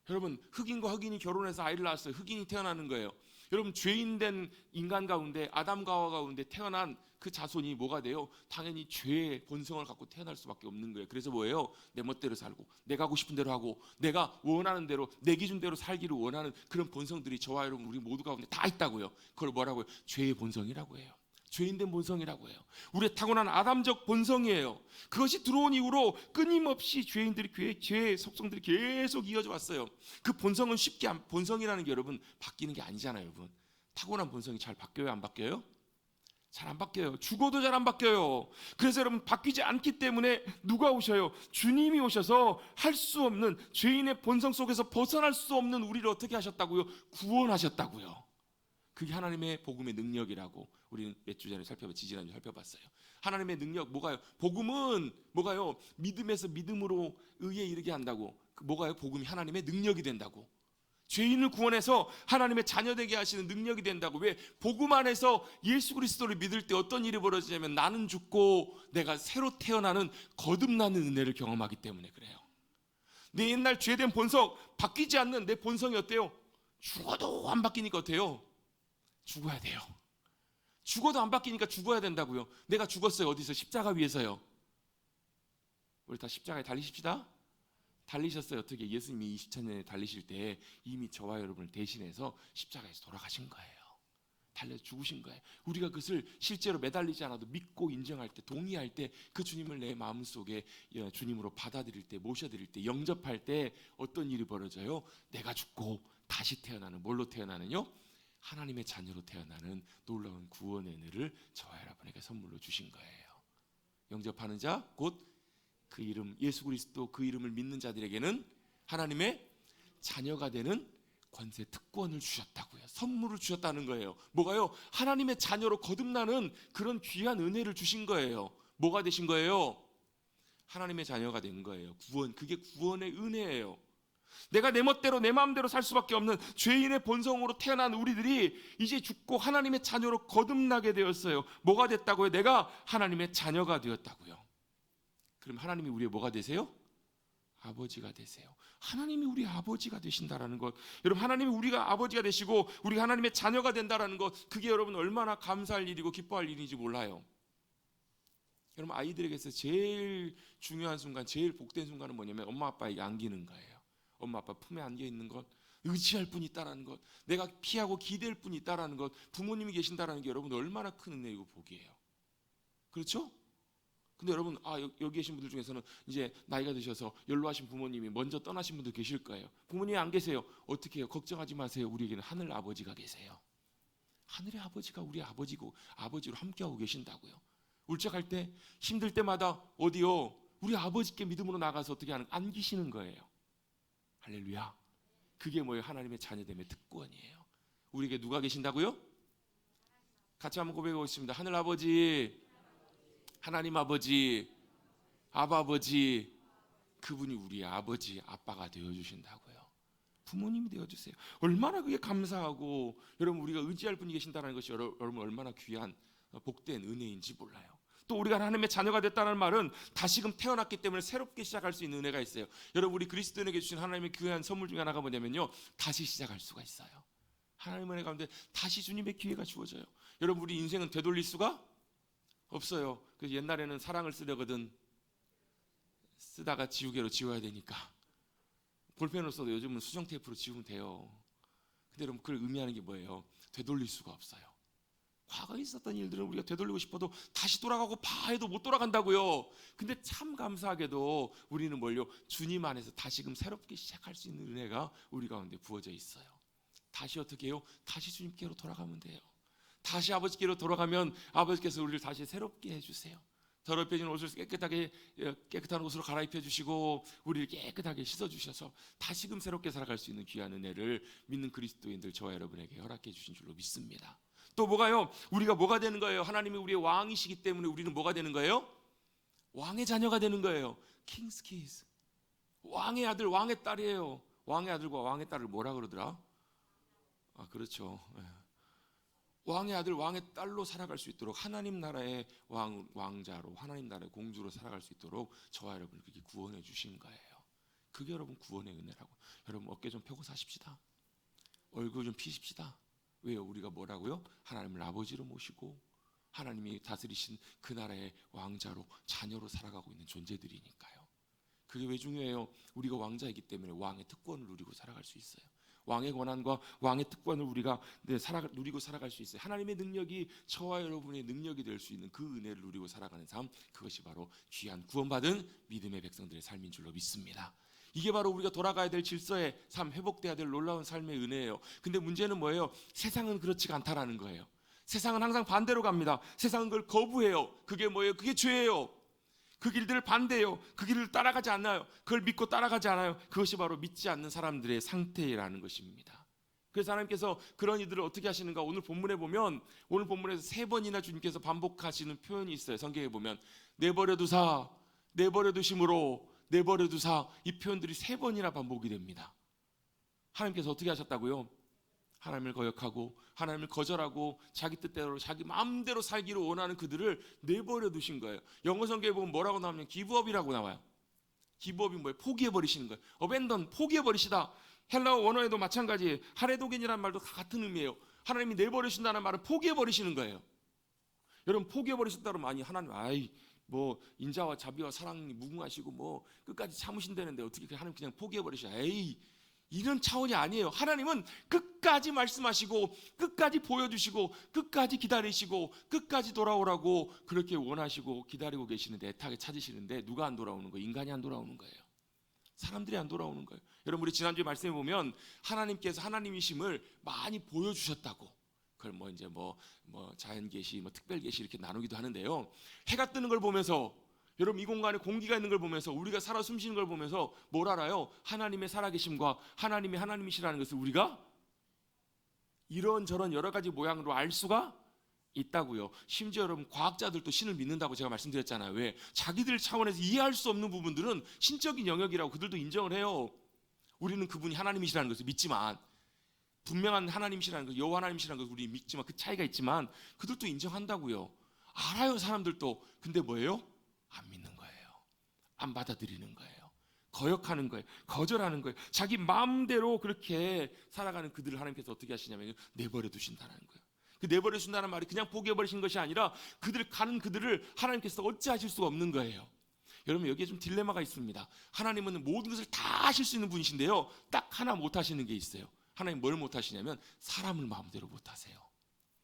여러분, 흑인과 흑인이 결혼해서 아이를 낳았어요. 흑인이 태어나는 거예요. 여러분, 죄인된 인간 가운데 아담과 하와 가운데 태어난 그 자손이 뭐가 돼요? 당연히 죄의 본성을 갖고 태어날 수밖에 없는 거예요. 그래서 뭐예요? 내 멋대로 살고 내가 하고 싶은 대로 하고 내가 원하는 대로 내 기준대로 살기를 원하는 그런 본성들이 저와 여러분 우리 모두 가운데 다 있다고요. 그걸 뭐라고요? 죄의 본성이라고 해요. 죄인된 본성이라고 해요. 우리의 타고난 아담적 본성이에요. 그것이 들어온 이후로 끊임없이 죄의 속성들이 계속 이어져 왔어요. 그 본성은 본성이라는 게 여러분 바뀌는 게 아니잖아요, 여러분. 타고난 본성이 잘 바뀌어요, 안 바뀌어요? 잘 안 바뀌어요. 죽어도 잘 안 바뀌어요. 그래서 여러분, 바뀌지 않기 때문에 누가 오셔요? 주님이 오셔서 할 수 없는 죄인의 본성 속에서 벗어날 수 없는 우리를 어떻게 하셨다고요? 구원하셨다고요. 그게 하나님의 복음의 능력이라고 우리는 몇 주 전에 지지난주 살펴봤어요. 하나님의 능력 뭐가요? 복음은 뭐가요? 믿음에서 믿음으로 의에 이르게 한다고. 뭐가요? 복음이 하나님의 능력이 된다고. 죄인을 구원해서 하나님의 자녀되게 하시는 능력이 된다고. 왜? 복음 안에서 예수 그리스도를 믿을 때 어떤 일이 벌어지냐면 나는 죽고 내가 새로 태어나는 거듭나는 은혜를 경험하기 때문에 그래요. 내 옛날 죄된 본성, 바뀌지 않는 내 본성이 어때요? 죽어도 안 바뀌니까 어때요? 죽어야 돼요. 죽어도 안 바뀌니까 죽어야 된다고요. 내가 죽었어요. 어디서? 십자가 위에서요. 우리 다 십자가에 달리십시다. 달리셨어요. 어떻게? 예수님이 2000년에 달리실 때 이미 저와 여러분을 대신해서 십자가에서 돌아가신 거예요. 달려 죽으신 거예요. 우리가 그것을 실제로 매달리지 않아도 믿고 인정할 때, 동의할 때, 그 주님을 내 마음속에 주님으로 받아들일 때, 모셔드릴 때, 영접할 때 어떤 일이 벌어져요? 내가 죽고 다시 태어나는, 뭘로 태어나는요? 하나님의 자녀로 태어나는 놀라운 구원의 은혜를 저와 여러분에게 선물로 주신 거예요. 영접하는 자, 곧 그 이름, 예수 그리스도 그 이름을 믿는 자들에게는 하나님의 자녀가 되는 권세, 특권을 주셨다고요. 선물을 주셨다는 거예요. 뭐가요? 하나님의 자녀로 거듭나는 그런 귀한 은혜를 주신 거예요. 뭐가 되신 거예요? 하나님의 자녀가 된 거예요. 구원, 그게 구원의 은혜예요. 내가 내 멋대로 내 마음대로 살 수밖에 없는 죄인의 본성으로 태어난 우리들이 이제 죽고 하나님의 자녀로 거듭나게 되었어요. 뭐가 됐다고요? 내가 하나님의 자녀가 되었다고요. 그럼 하나님이 우리의 뭐가 되세요? 아버지가 되세요. 하나님이 우리 아버지가 되신다라는 것, 여러분, 하나님이 우리가 아버지가 되시고 우리가 하나님의 자녀가 된다라는 것, 그게 여러분 얼마나 감사할 일이고 기뻐할 일인지 몰라요. 여러분, 아이들에게서 제일 중요한 순간, 제일 복된 순간은 뭐냐면 엄마 아빠에게 안기는 거예요. 엄마 아빠 품에 안겨 있는 것, 의지할 분이 있다라는 것, 내가 피하고 기댈 분이 있다라는 것, 부모님이 계신다라는 게 여러분 얼마나 큰 은혜이고 복이에요. 그렇죠? 근데 여러분, 여기 계신 분들 중에서는 이제 나이가 드셔서 연로하신 부모님이 먼저 떠나신 분들 계실 거예요. 부모님이 안 계세요. 어떻게 해요? 걱정하지 마세요. 우리에게는 하늘 아버지가 계세요. 하늘의 아버지가 우리 아버지고 아버지로 함께하고 계신다고요. 울적할 때, 힘들 때마다 어디요? 우리 아버지께 믿음으로 나가서 어떻게 하는? 안기시는 거예요. 할렐루야. 그게 뭐예요? 하나님의 자녀됨의 특권이에요. 우리에게 누가 계신다고요? 같이 한번 고백하고 있습니다. 하늘 아버지, 하나님 아버지, 아바 아버지, 그분이 우리의 아버지, 아빠가 되어주신다고요. 부모님이 되어주세요. 얼마나 그게 감사하고, 여러분, 우리가 의지할 분이 계신다는 것이 여러분 얼마나 귀한 복된 은혜인지 몰라요. 또 우리가 하나님의 자녀가 됐다는 말은 다시금 태어났기 때문에 새롭게 시작할 수 있는 은혜가 있어요. 여러분, 우리 그리스도인에게 주신 하나님의 귀한 선물 중에 하나가 뭐냐면요, 다시 시작할 수가 있어요. 하나님의 은혜 가운데 다시 주님의 기회가 주어져요. 여러분, 우리 인생은 되돌릴 수가 없어요. 그래서 옛날에는 사랑을 쓰려거든 쓰다가 지우개로 지워야 되니까 볼펜으로 써도 요즘은 수정 테이프로 지우면 돼요. 근데 여러분, 그걸 의미하는 게 뭐예요? 되돌릴 수가 없어요. 과거에 있었던 일들은 우리가 되돌리고 싶어도 다시 돌아가고 봐 해도 못 돌아간다고요. 근데 참 감사하게도 우리는 뭘요? 주님 안에서 다시금 새롭게 시작할 수 있는 은혜가 우리 가운데 부어져 있어요. 다시 어떻게 해요? 다시 주님께로 돌아가면 돼요. 다시 아버지께로 돌아가면 아버지께서 우리를 다시 새롭게 해주세요. 더럽혀진 옷을 깨끗한 옷으로 갈아입혀 주시고 우리를 깨끗하게 씻어 주셔서 다시금 새롭게 살아갈 수 있는 귀한 은혜를 믿는 그리스도인들 저와 여러분에게 허락해 주신 줄로 믿습니다. 또 뭐가요? 우리가 뭐가 되는 거예요? 하나님이 우리의 왕이시기 때문에 우리는 뭐가 되는 거예요? 왕의 자녀가 되는 거예요. King's kids. 왕의 아들, 왕의 딸이에요. 왕의 아들과 왕의 딸을 뭐라 그러더라? 그렇죠. 왕의 아들, 왕의 딸로 살아갈 수 있도록 하나님 나라의 왕자로, 하나님 나라의 공주로 살아갈 수 있도록 저와 여러분을 그렇게 구원해 주신 거예요. 그게 여러분 구원의 은혜라고. 여러분, 어깨 좀 펴고 사십시다. 얼굴 좀 피십시다. 왜요? 우리가 뭐라고요? 하나님을 아버지로 모시고 하나님이 다스리신 그 나라의 왕자로, 자녀로 살아가고 있는 존재들이니까요. 그게 왜 중요해요? 우리가 왕자이기 때문에 왕의 특권을 누리고 살아갈 수 있어요. 왕의 권한과 왕의 특권을 우리가 누리고 살아갈 수 있어요. 하나님의 능력이 저와 여러분의 능력이 될 수 있는 그 은혜를 누리고 살아가는 삶, 그것이 바로 귀한 구원받은 믿음의 백성들의 삶인 줄로 믿습니다. 이게 바로 우리가 돌아가야 될 질서의 삶, 회복돼야 될 놀라운 삶의 은혜예요. 근데 문제는 뭐예요? 세상은 그렇지가 않다라는 거예요. 세상은 항상 반대로 갑니다. 세상은 그걸 거부해요. 그게 뭐예요? 그게 죄예요. 그 길들을 반대해요. 그 길을 따라가지 않아요. 그걸 믿고 따라가지 않아요. 그것이 바로 믿지 않는 사람들의 상태라는 것입니다. 그래서 하나님께서 그런 이들을 어떻게 하시는가? 오늘 본문에 보면, 오늘 본문에서 3번이나 주님께서 반복하시는 표현이 있어요. 성경에 보면 내버려 두사, 내버려 두심으로, 내버려 두사, 이 표현들이 3번이나 반복이 됩니다. 하나님께서 어떻게 하셨다고요? 하나님을 거역하고 하나님을 거절하고 자기 뜻대로 자기 마음대로 살기를 원하는 그들을 내버려 두신 거예요. 영어 성경에 보면 뭐라고 나오냐면 기브업이라고 나와요. 기브업이 뭐예요? 포기해버리시는 거예요. 어벤던, 포기해버리시다. 헬라어 원어에도 마찬가지예요. 하레도겐이라는 말도 같은 의미예요. 하나님이 내버리신다는 말은 포기해버리시는 거예요. 여러분, 포기해버리셨다고 많이 하나님 뭐 인자와 자비와 사랑이 무궁하시고 뭐 끝까지 참으신다는데 어떻게 하나님 그냥 포기해버리셔? 이런 차원이 아니에요. 하나님은 끝까지 말씀하시고 끝까지 보여주시고 끝까지 기다리시고 끝까지 돌아오라고 그렇게 원하시고 기다리고 계시는데, 애타게 찾으시는데 누가 안 돌아오는 거예요? 인간이 안 돌아오는 거예요. 사람들이 안 돌아오는 거예요. 여러분, 우리 지난주에 말씀해 보면 하나님께서 하나님이심을 많이 보여주셨다고, 그걸 뭐 자연 계시, 특별 계시 이렇게 나누기도 하는데요. 해가 뜨는 걸 보면서, 여러분, 이 공간에 공기가 있는 걸 보면서, 우리가 살아 숨쉬는 걸 보면서 뭘 알아요? 하나님의 살아계심과 하나님이 하나님이시라는 것을 우리가 이런저런 여러 가지 모양으로 알 수가 있다고요. 심지어 여러분, 과학자들도 신을 믿는다고 제가 말씀드렸잖아요. 왜? 자기들 차원에서 이해할 수 없는 부분들은 신적인 영역이라고 그들도 인정을 해요. 우리는 그분이 하나님이시라는 것을 믿지만, 분명한 하나님이시라는 것, 여호와 하나님이시라는 것을 우리 믿지만, 그 차이가 있지만 그들도 인정한다고요. 알아요, 사람들도. 근데 뭐예요? 안 믿는 거예요. 안 받아들이는 거예요. 거역하는 거예요. 거절하는 거예요. 자기 마음대로 그렇게 살아가는 그들을 하나님께서 어떻게 하시냐면 내버려 두신다는 거예요. 그 내버려 두신다는 말이 그냥 포기해버리신 것이 아니라 그들을 하나님께서 어찌하실 수가 없는 거예요. 여러분, 여기에 좀 딜레마가 있습니다. 하나님은 모든 것을 다 하실 수 있는 분이신데요, 딱 하나 못 하시는 게 있어요. 하나님 뭘 못 하시냐면 사람을 마음대로 못 하세요.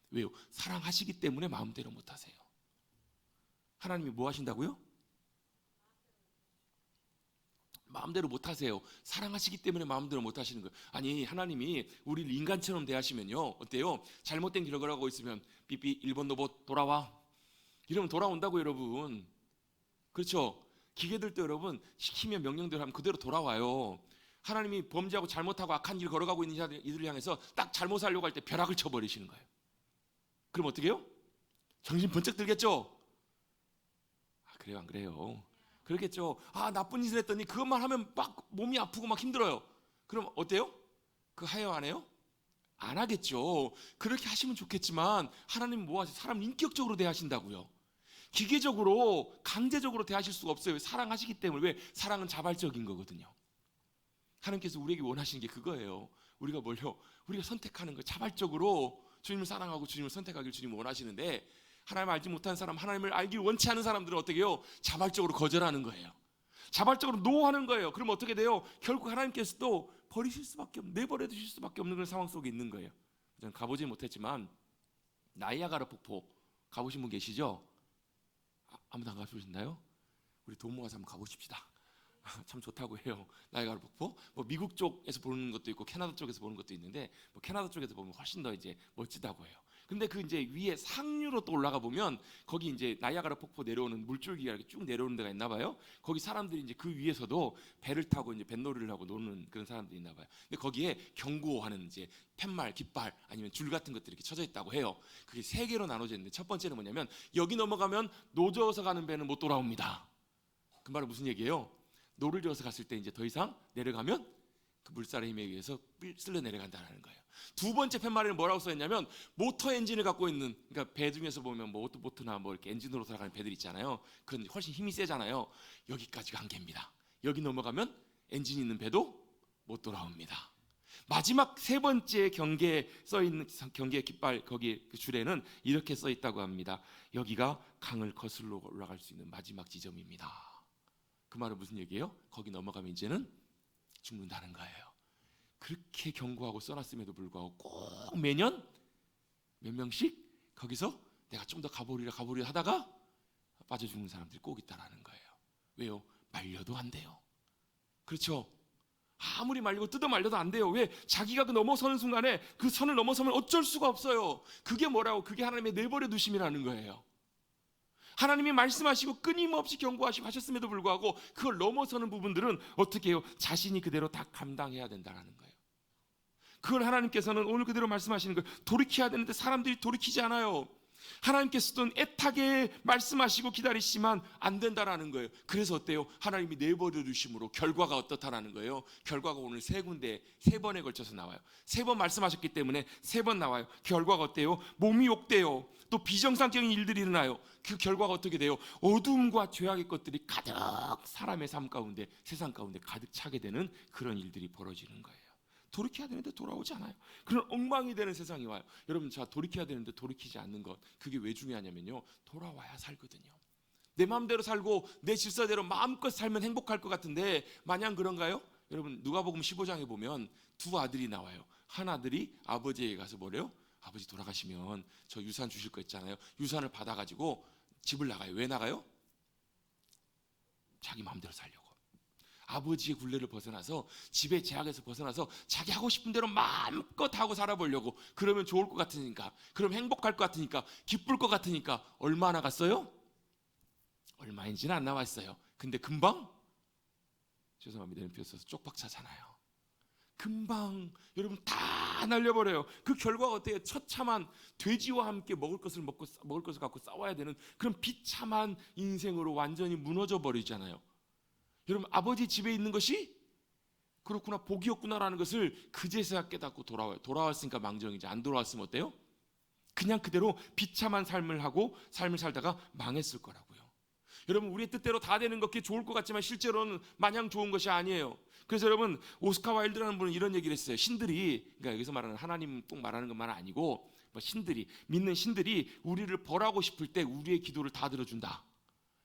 왜요? 사랑하시기 때문에 마음대로 못 하세요. 하나님이 뭐 하신다고요? 마음대로 못 하세요. 사랑하시기 때문에 마음대로 못 하시는 거예요. 아니, 하나님이 우리를 인간처럼 대하시면요, 어때요? 잘못된 길을 걸어가고 있으면 삐삐 1번 로봇 돌아와, 이러면 돌아온다고. 여러분, 그렇죠? 기계들도 여러분 시키면 명령대로 하면 그대로 돌아와요. 하나님이 범죄하고 잘못하고 악한 길 걸어가고 있는 이들을 향해서 딱 잘못 살려고 할 때 벼락을 쳐버리시는 거예요. 그럼 어떻게 해요? 정신 번쩍 들겠죠? 그래요, 안 그래요? 그러겠죠. 나쁜 짓을 했더니 그것만 하면 막 몸이 아프고 막 힘들어요. 그럼 어때요? 그거 해요, 안 해요? 안 하겠죠. 그렇게 하시면 좋겠지만 하나님은 뭐 하세요? 사람 인격적으로 대하신다고요. 기계적으로 강제적으로 대하실 수가 없어요. 사랑하시기 때문에. 왜? 사랑은 자발적인 거거든요. 하나님께서 우리에게 원하시는 게 그거예요. 우리가 뭘요? 우리가 선택하는 거, 자발적으로 주님을 사랑하고 주님을 선택하기를 주님이 원하시는데, 하나님을 알지 못하는 사람, 하나님을 알기 원치 않은 사람들은 어떻게 해요? 자발적으로 거절하는 거예요. 자발적으로 노하는 거예요. 그러면 어떻게 돼요? 결국 하나님께서도 버리실 수밖에 없는, 내버려 두실 수밖에 없는 그런 상황 속에 있는 거예요. 저는 가보지 못했지만 나이아가라 폭포 가보신 분 계시죠? 아무도 안 가보셨나요? 우리 도모 가서 한번 가보십시다. 참 좋다고 해요. 나이아가라 폭포. 뭐 미국 쪽에서 보는 것도 있고 캐나다 쪽에서 보는 것도 있는데, 뭐 캐나다 쪽에서 보면 훨씬 더 이제 멋지다고 해요. 근데 그 이제 위에 상류로 또 올라가 보면 거기 이제 나이아가라 폭포 내려오는 물줄기가 이렇게 쭉 내려오는 데가 있나 봐요. 거기 사람들이 이제 그 위에서도 배를 타고 이제 뱃놀이를 하고 노는 그런 사람들이 있나 봐요. 근데 거기에 경고하는 이제 팻말, 깃발 아니면 줄 같은 것들이 이렇게 쳐져 있다고 해요. 그게 세 개로 나눠져 있는데, 첫 번째는 뭐냐면 여기 넘어가면 노저어서 가는 배는 못 돌아옵니다. 그 말은 무슨 얘기예요? 노를 저어서 갔을 때 이제 더 이상 내려가면 그 물살의 힘에 의해서 쓸려 내려간다는 거예요. 두 번째 팻말에는 뭐라고 써있냐면, 모터 엔진을 갖고 있는, 그러니까 배 중에서 보면 뭐 오토보트나 뭐 이렇게 엔진으로 돌아가는 배들 있잖아요. 그건 훨씬 힘이 세잖아요. 여기까지가 한계입니다. 여기 넘어가면 엔진 있는 배도 못 돌아옵니다. 마지막 세 번째 경계에 써있는 경계 깃발 거기 그 줄에는 이렇게 써있다고 합니다. 여기가 강을 거슬러 올라갈 수 있는 마지막 지점입니다. 그 말은 무슨 얘기예요? 거기 넘어가면 이제는 죽는다는 거예요. 그렇게 경고하고 써놨음에도 불구하고 꼭 매년 몇 명씩 거기서 내가 좀 더 가보리라 하다가 빠져 죽는 사람들이 꼭 있다라는 거예요. 왜요? 말려도 안 돼요. 그렇죠? 아무리 말리고 뜯어 말려도 안 돼요. 왜? 자기가 그 넘어서는 순간에 그 선을 넘어서면 어쩔 수가 없어요. 그게 뭐라고? 그게 하나님의 내버려 두심이라는 거예요. 하나님이 말씀하시고 끊임없이 경고하시고 하셨음에도 불구하고 그걸 넘어서는 부분들은 어떻게 해요? 자신이 그대로 다 감당해야 된다는 거예요. 그걸 하나님께서는 오늘 그대로 말씀하시는 거예요. 돌이켜야 되는데 사람들이 돌이키지 않아요. 하나님께서는 애타게 말씀하시고 기다리시지만 안 된다라는 거예요. 그래서 어때요? 하나님이 내버려 두심으로 결과가 어떻다라는 거예요. 결과가 오늘 세 군데, 세 번에 걸쳐서 나와요. 세 번 말씀하셨기 때문에 세 번 나와요. 결과가 어때요? 몸이 욕돼요. 또 비정상적인 일들이 일어나요. 그 결과가 어떻게 돼요? 어둠과 죄악의 것들이 가득 사람의 삶 가운데, 세상 가운데 가득 차게 되는 그런 일들이 벌어지는 거예요. 돌이켜야 되는데 돌아오지 않아요. 그런 엉망이 되는 세상이 와요. 여러분, 자, 돌이켜야 되는데 돌이키지 않는 것, 그게 왜 중요하냐면요, 돌아와야 살거든요. 내 마음대로 살고 내 질서대로 마음껏 살면 행복할 것 같은데 마냥 그런가요? 여러분, 누가복음 15장에 보면 두 아들이 나와요. 한 아들이 아버지에게 가서 뭐래요? 아버지 돌아가시면 저 유산 주실 거 있잖아요. 유산을 받아가지고 집을 나가요. 왜 나가요? 자기 마음대로 살려고. 아버지의 굴레를 벗어나서, 집의 제약에서 벗어나서 자기 하고 싶은 대로 마음껏 하고 살아보려고. 그러면 좋을 것 같으니까, 그럼 행복할 것 같으니까, 기쁠 것 같으니까. 얼마나 갔어요? 얼마인지는 안 나왔어요. 근데 금방, 죄송합니다, 연표 써서 쪽박차잖아요. 금방 여러분 다 날려버려요. 그 결과가 어때요? 처참한, 돼지와 함께 먹을 것을 갖고 싸워야 되는 그런 비참한 인생으로 완전히 무너져 버리잖아요. 여러분, 아버지 집에 있는 것이 그렇구나, 복이었구나라는 것을 그제서야 깨닫고 돌아와요. 돌아왔으니까 망정이지. 안 돌아왔으면 어때요? 그냥 그대로 비참한 삶을 하고 삶을 살다가 망했을 거라고요. 여러분, 우리의 뜻대로 다 되는 것이 좋을 것 같지만 실제로는 마냥 좋은 것이 아니에요. 그래서 여러분, 오스카 와일드라는 분은 이런 얘기를 했어요. 신들이, 그러니까 여기서 말하는 하나님 꼭 말하는 것만 아니고, 뭐 신들이, 믿는 신들이 우리를 벌하고 싶을 때 우리의 기도를 다 들어준다,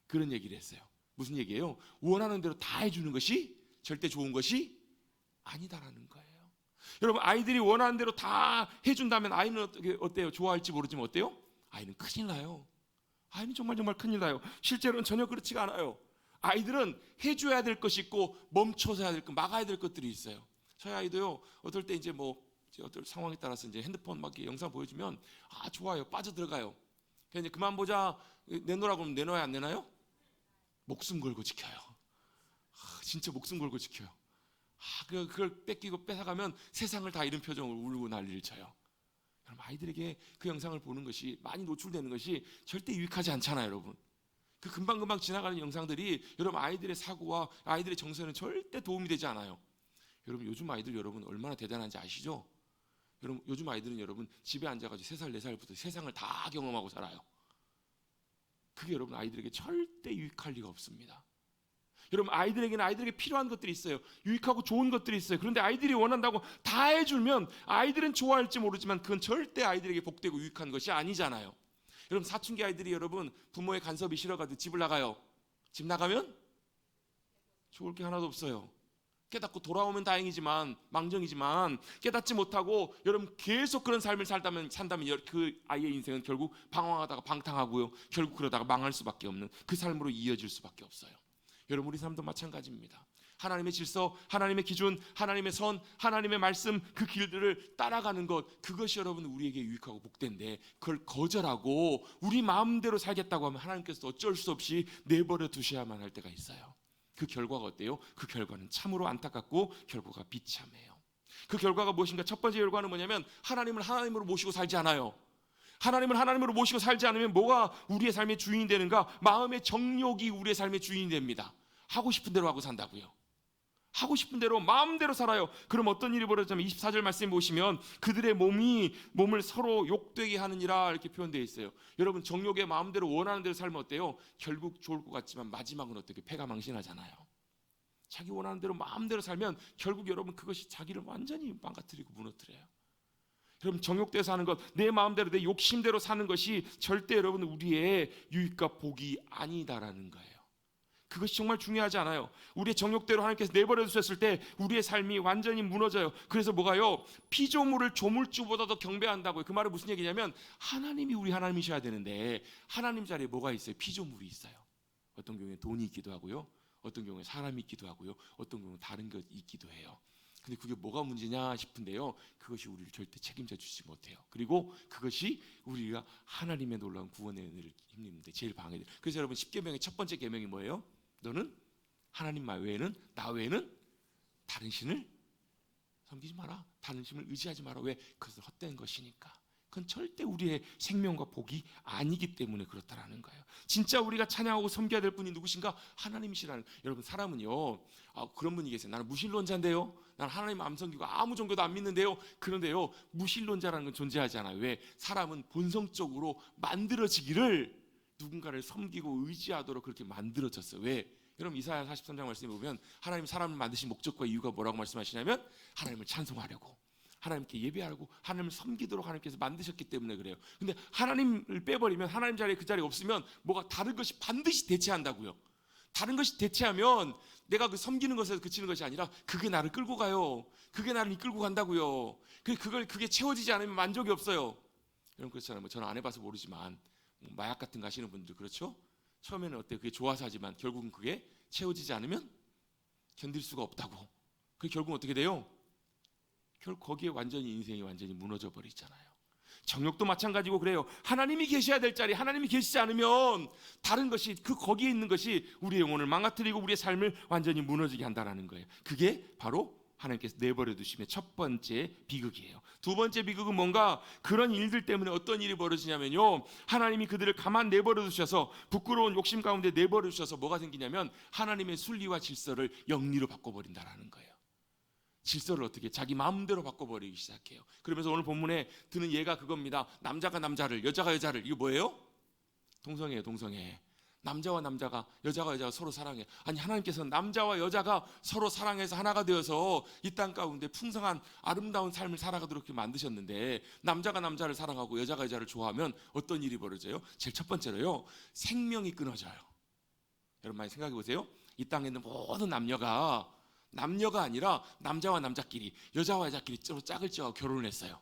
그런 얘기를 했어요. 무슨 얘기예요? 원하는 대로 다 해주는 것이 절대 좋은 것이 아니다라는 거예요. 여러분, 아이들이 원하는 대로 다 해준다면 아이는 어때요? 좋아할지 모르지만 어때요? 아이는 큰일 나요. 아이는 정말 큰일 나요. 실제로는 전혀 그렇지가 않아요. 아이들은 해줘야 될 것이 있고 멈춰서 해야 될 것, 막아야 될 것들이 있어요. 저희 아이도요, 어떨 때 이제 뭐 어떤 상황에 따라서 이제 핸드폰 막 영상 보여주면 좋아요, 빠져들어가요. 그래서 이제 그만 보자, 내놓으라고 하면 내놔야 안 내나요? 목숨 걸고 지켜요. 진짜 목숨 걸고 지켜요. 그걸 뺏기고 뺏어가면 세상을 다 잃은 표정으로 울고 난리를 쳐요. 여러분, 아이들에게 그 영상을 보는 것이, 많이 노출되는 것이 절대 유익하지 않잖아요. 여러분, 그 금방금방 지나가는 영상들이 여러분 아이들의 사고와 아이들의 정서에는 절대 도움이 되지 않아요. 여러분, 요즘 아이들 여러분 얼마나 대단한지 아시죠? 여러분, 요즘 아이들은 여러분 집에 앉아가지고 3살 4살부터 세상을 다 경험하고 살아요. 그게 여러분 아이들에게 절대 유익할 리가 없습니다. 여러분 아이들에게는 아이들에게 필요한 것들이 있어요. 유익하고 좋은 것들이 있어요. 그런데 아이들이 원한다고 다 해주면 아이들은 좋아할지 모르지만 그건 절대 아이들에게 복되고 유익한 것이 아니잖아요. 여러분 사춘기 아이들이 여러분 부모의 간섭이 싫어가지고 집을 나가요. 집 나가면 좋을 게 하나도 없어요. 깨닫고 돌아오면 다행이지만 망정이지만 깨닫지 못하고 여러분 계속 그런 삶을 산다면 그 아이의 인생은 결국 방황하다가 방탕하고요. 결국 그러다가 망할 수밖에 없는 그 삶으로 이어질 수밖에 없어요. 여러분 우리 삶도 마찬가지입니다. 하나님의 질서, 하나님의 기준, 하나님의 선, 하나님의 말씀 그 길들을 따라가는 것 그것이 여러분 우리에게 유익하고 복된데 그걸 거절하고 우리 마음대로 살겠다고 하면 하나님께서 어쩔 수 없이 내버려 두셔야만 할 때가 있어요. 그 결과가 어때요? 그 결과는 참으로 안타깝고 결과가 비참해요. 그 결과가 무엇인가? 첫 번째 결과는 뭐냐면 하나님을 하나님으로 모시고 살지 않아요. 하나님을 하나님으로 모시고 살지 않으면 뭐가 우리의 삶의 주인이 되는가? 마음의 정욕이 우리의 삶의 주인이 됩니다. 하고 싶은 대로 하고 산다고요. 하고 싶은 대로 마음대로 살아요. 그럼 어떤 일이 벌어지냐면 24절 말씀에 보시면 그들의 몸을 서로 욕되게 하느니라 이렇게 표현되어 있어요. 여러분 정욕의 마음대로 원하는 대로 살면 어때요? 결국 좋을 것 같지만 마지막은 어떻게 패가 망신하잖아요. 자기 원하는 대로 마음대로 살면 결국 여러분 그것이 자기를 완전히 망가뜨리고 무너뜨려요. 여러분 정욕대로 사는 것, 내 마음대로 내 욕심대로 사는 것이 절대 여러분 우리의 유익과 복이 아니다라는 거예요. 그것이 정말 중요하지 않아요. 우리의 정욕대로 하나님께서 내버려 두셨을 때 우리의 삶이 완전히 무너져요. 그래서 뭐가요? 피조물을 조물주보다 더 경배한다고요. 그 말은 무슨 얘기냐면 하나님이 우리 하나님이셔야 되는데 하나님 자리에 뭐가 있어요? 피조물이 있어요. 어떤 경우에 돈이 있기도 하고요. 어떤 경우에 사람이 있기도 하고요. 어떤 경우에 다른 것이 있기도 해요. 근데 그게 뭐가 문제냐 싶은데요. 그것이 우리를 절대 책임져 주지 못해요. 그리고 그것이 우리가 하나님의 놀라운 구원의 은혜를 힘입는데 제일 방해돼요. 그래서 여러분 10계명의 첫 번째 계명이 뭐예요? 너는 하나님 외에는 나 외에는 다른 신을 섬기지 마라. 다른 신을 의지하지 마라. 왜? 그것은 헛된 것이니까. 그건 절대 우리의 생명과 복이 아니기 때문에 그렇다라는 거예요. 진짜 우리가 찬양하고 섬겨야 될 분이 누구신가? 하나님이시라는. 여러분 사람은요 그런 분이 계세요. 나는 무신론자인데요. 나는 하나님 안 섬기고 아무 종교도 안 믿는데요. 그런데요 무신론자라는 건 존재하지 않아요. 왜? 사람은 본성적으로 만들어지기를 누군가를 섬기고 의지하도록 그렇게 만들어졌어요. 왜? 여러분 이사야 43장 말씀에 보면 하나님 사람을 만드신 목적과 이유가 뭐라고 말씀하시냐면 하나님을 찬송하려고, 하나님께 예배하고 하나님을 섬기도록 하나님께서 만드셨기 때문에 그래요. 근데 하나님을 빼버리면 하나님 자리에 그 자리가 없으면 뭐가 다른 것이 반드시 대체한다고요. 다른 것이 대체하면 내가 그 섬기는 것에서 그치는 것이 아니라 그게 나를 끌고 가요. 그게 나를 이끌고 간다고요. 그게 채워지지 않으면 만족이 없어요. 여러분 그렇잖아요. 뭐 저는 안 해봐서 모르지만 마약 같은 거 하시는 분들 그렇죠? 처음에는 어때요? 그게 좋아서 하지만 결국은 그게 채워지지 않으면 견딜 수가 없다고. 그게 결국은 어떻게 돼요? 결국 거기에 완전히 인생이 완전히 무너져 버리잖아요. 정욕도 마찬가지고 그래요. 하나님이 계셔야 될 자리, 하나님이 계시지 않으면 다른 것이 거기에 있는 것이 우리의 영혼을 망가뜨리고 우리의 삶을 완전히 무너지게 한다는 거예요. 그게 바로 하나님께서 내버려 두심의 첫 번째 비극이에요. 두 번째 비극은 뭔가 그런 일들 때문에 어떤 일이 벌어지냐면요, 하나님이 그들을 가만 내버려 두셔서 부끄러운 욕심 가운데 내버려 두셔서 뭐가 생기냐면 하나님의 순리와 질서를 영리로 바꿔버린다라는 거예요. 질서를 어떻게 자기 마음대로 바꿔버리기 시작해요. 그러면서 오늘 본문에 드는 예가 그겁니다. 남자가 남자를, 여자가 여자를. 이거 뭐예요? 동성애예요. 동성애. 남자와 남자가, 여자가 여자가 서로 사랑해. 아니 하나님께서는 남자와 여자가 서로 사랑해서 하나가 되어서 이 땅 가운데 풍성한 아름다운 삶을 살아가도록 이렇게 만드셨는데 남자가 남자를 사랑하고 여자가 여자를 좋아하면 어떤 일이 벌어져요? 제일 첫 번째로요, 생명이 끊어져요. 여러분 많이 생각해 보세요. 이 땅에 있는 모든 남녀가 아니라 남자와 남자끼리, 여자와 여자끼리 서로 짝을 지어 결혼을 했어요.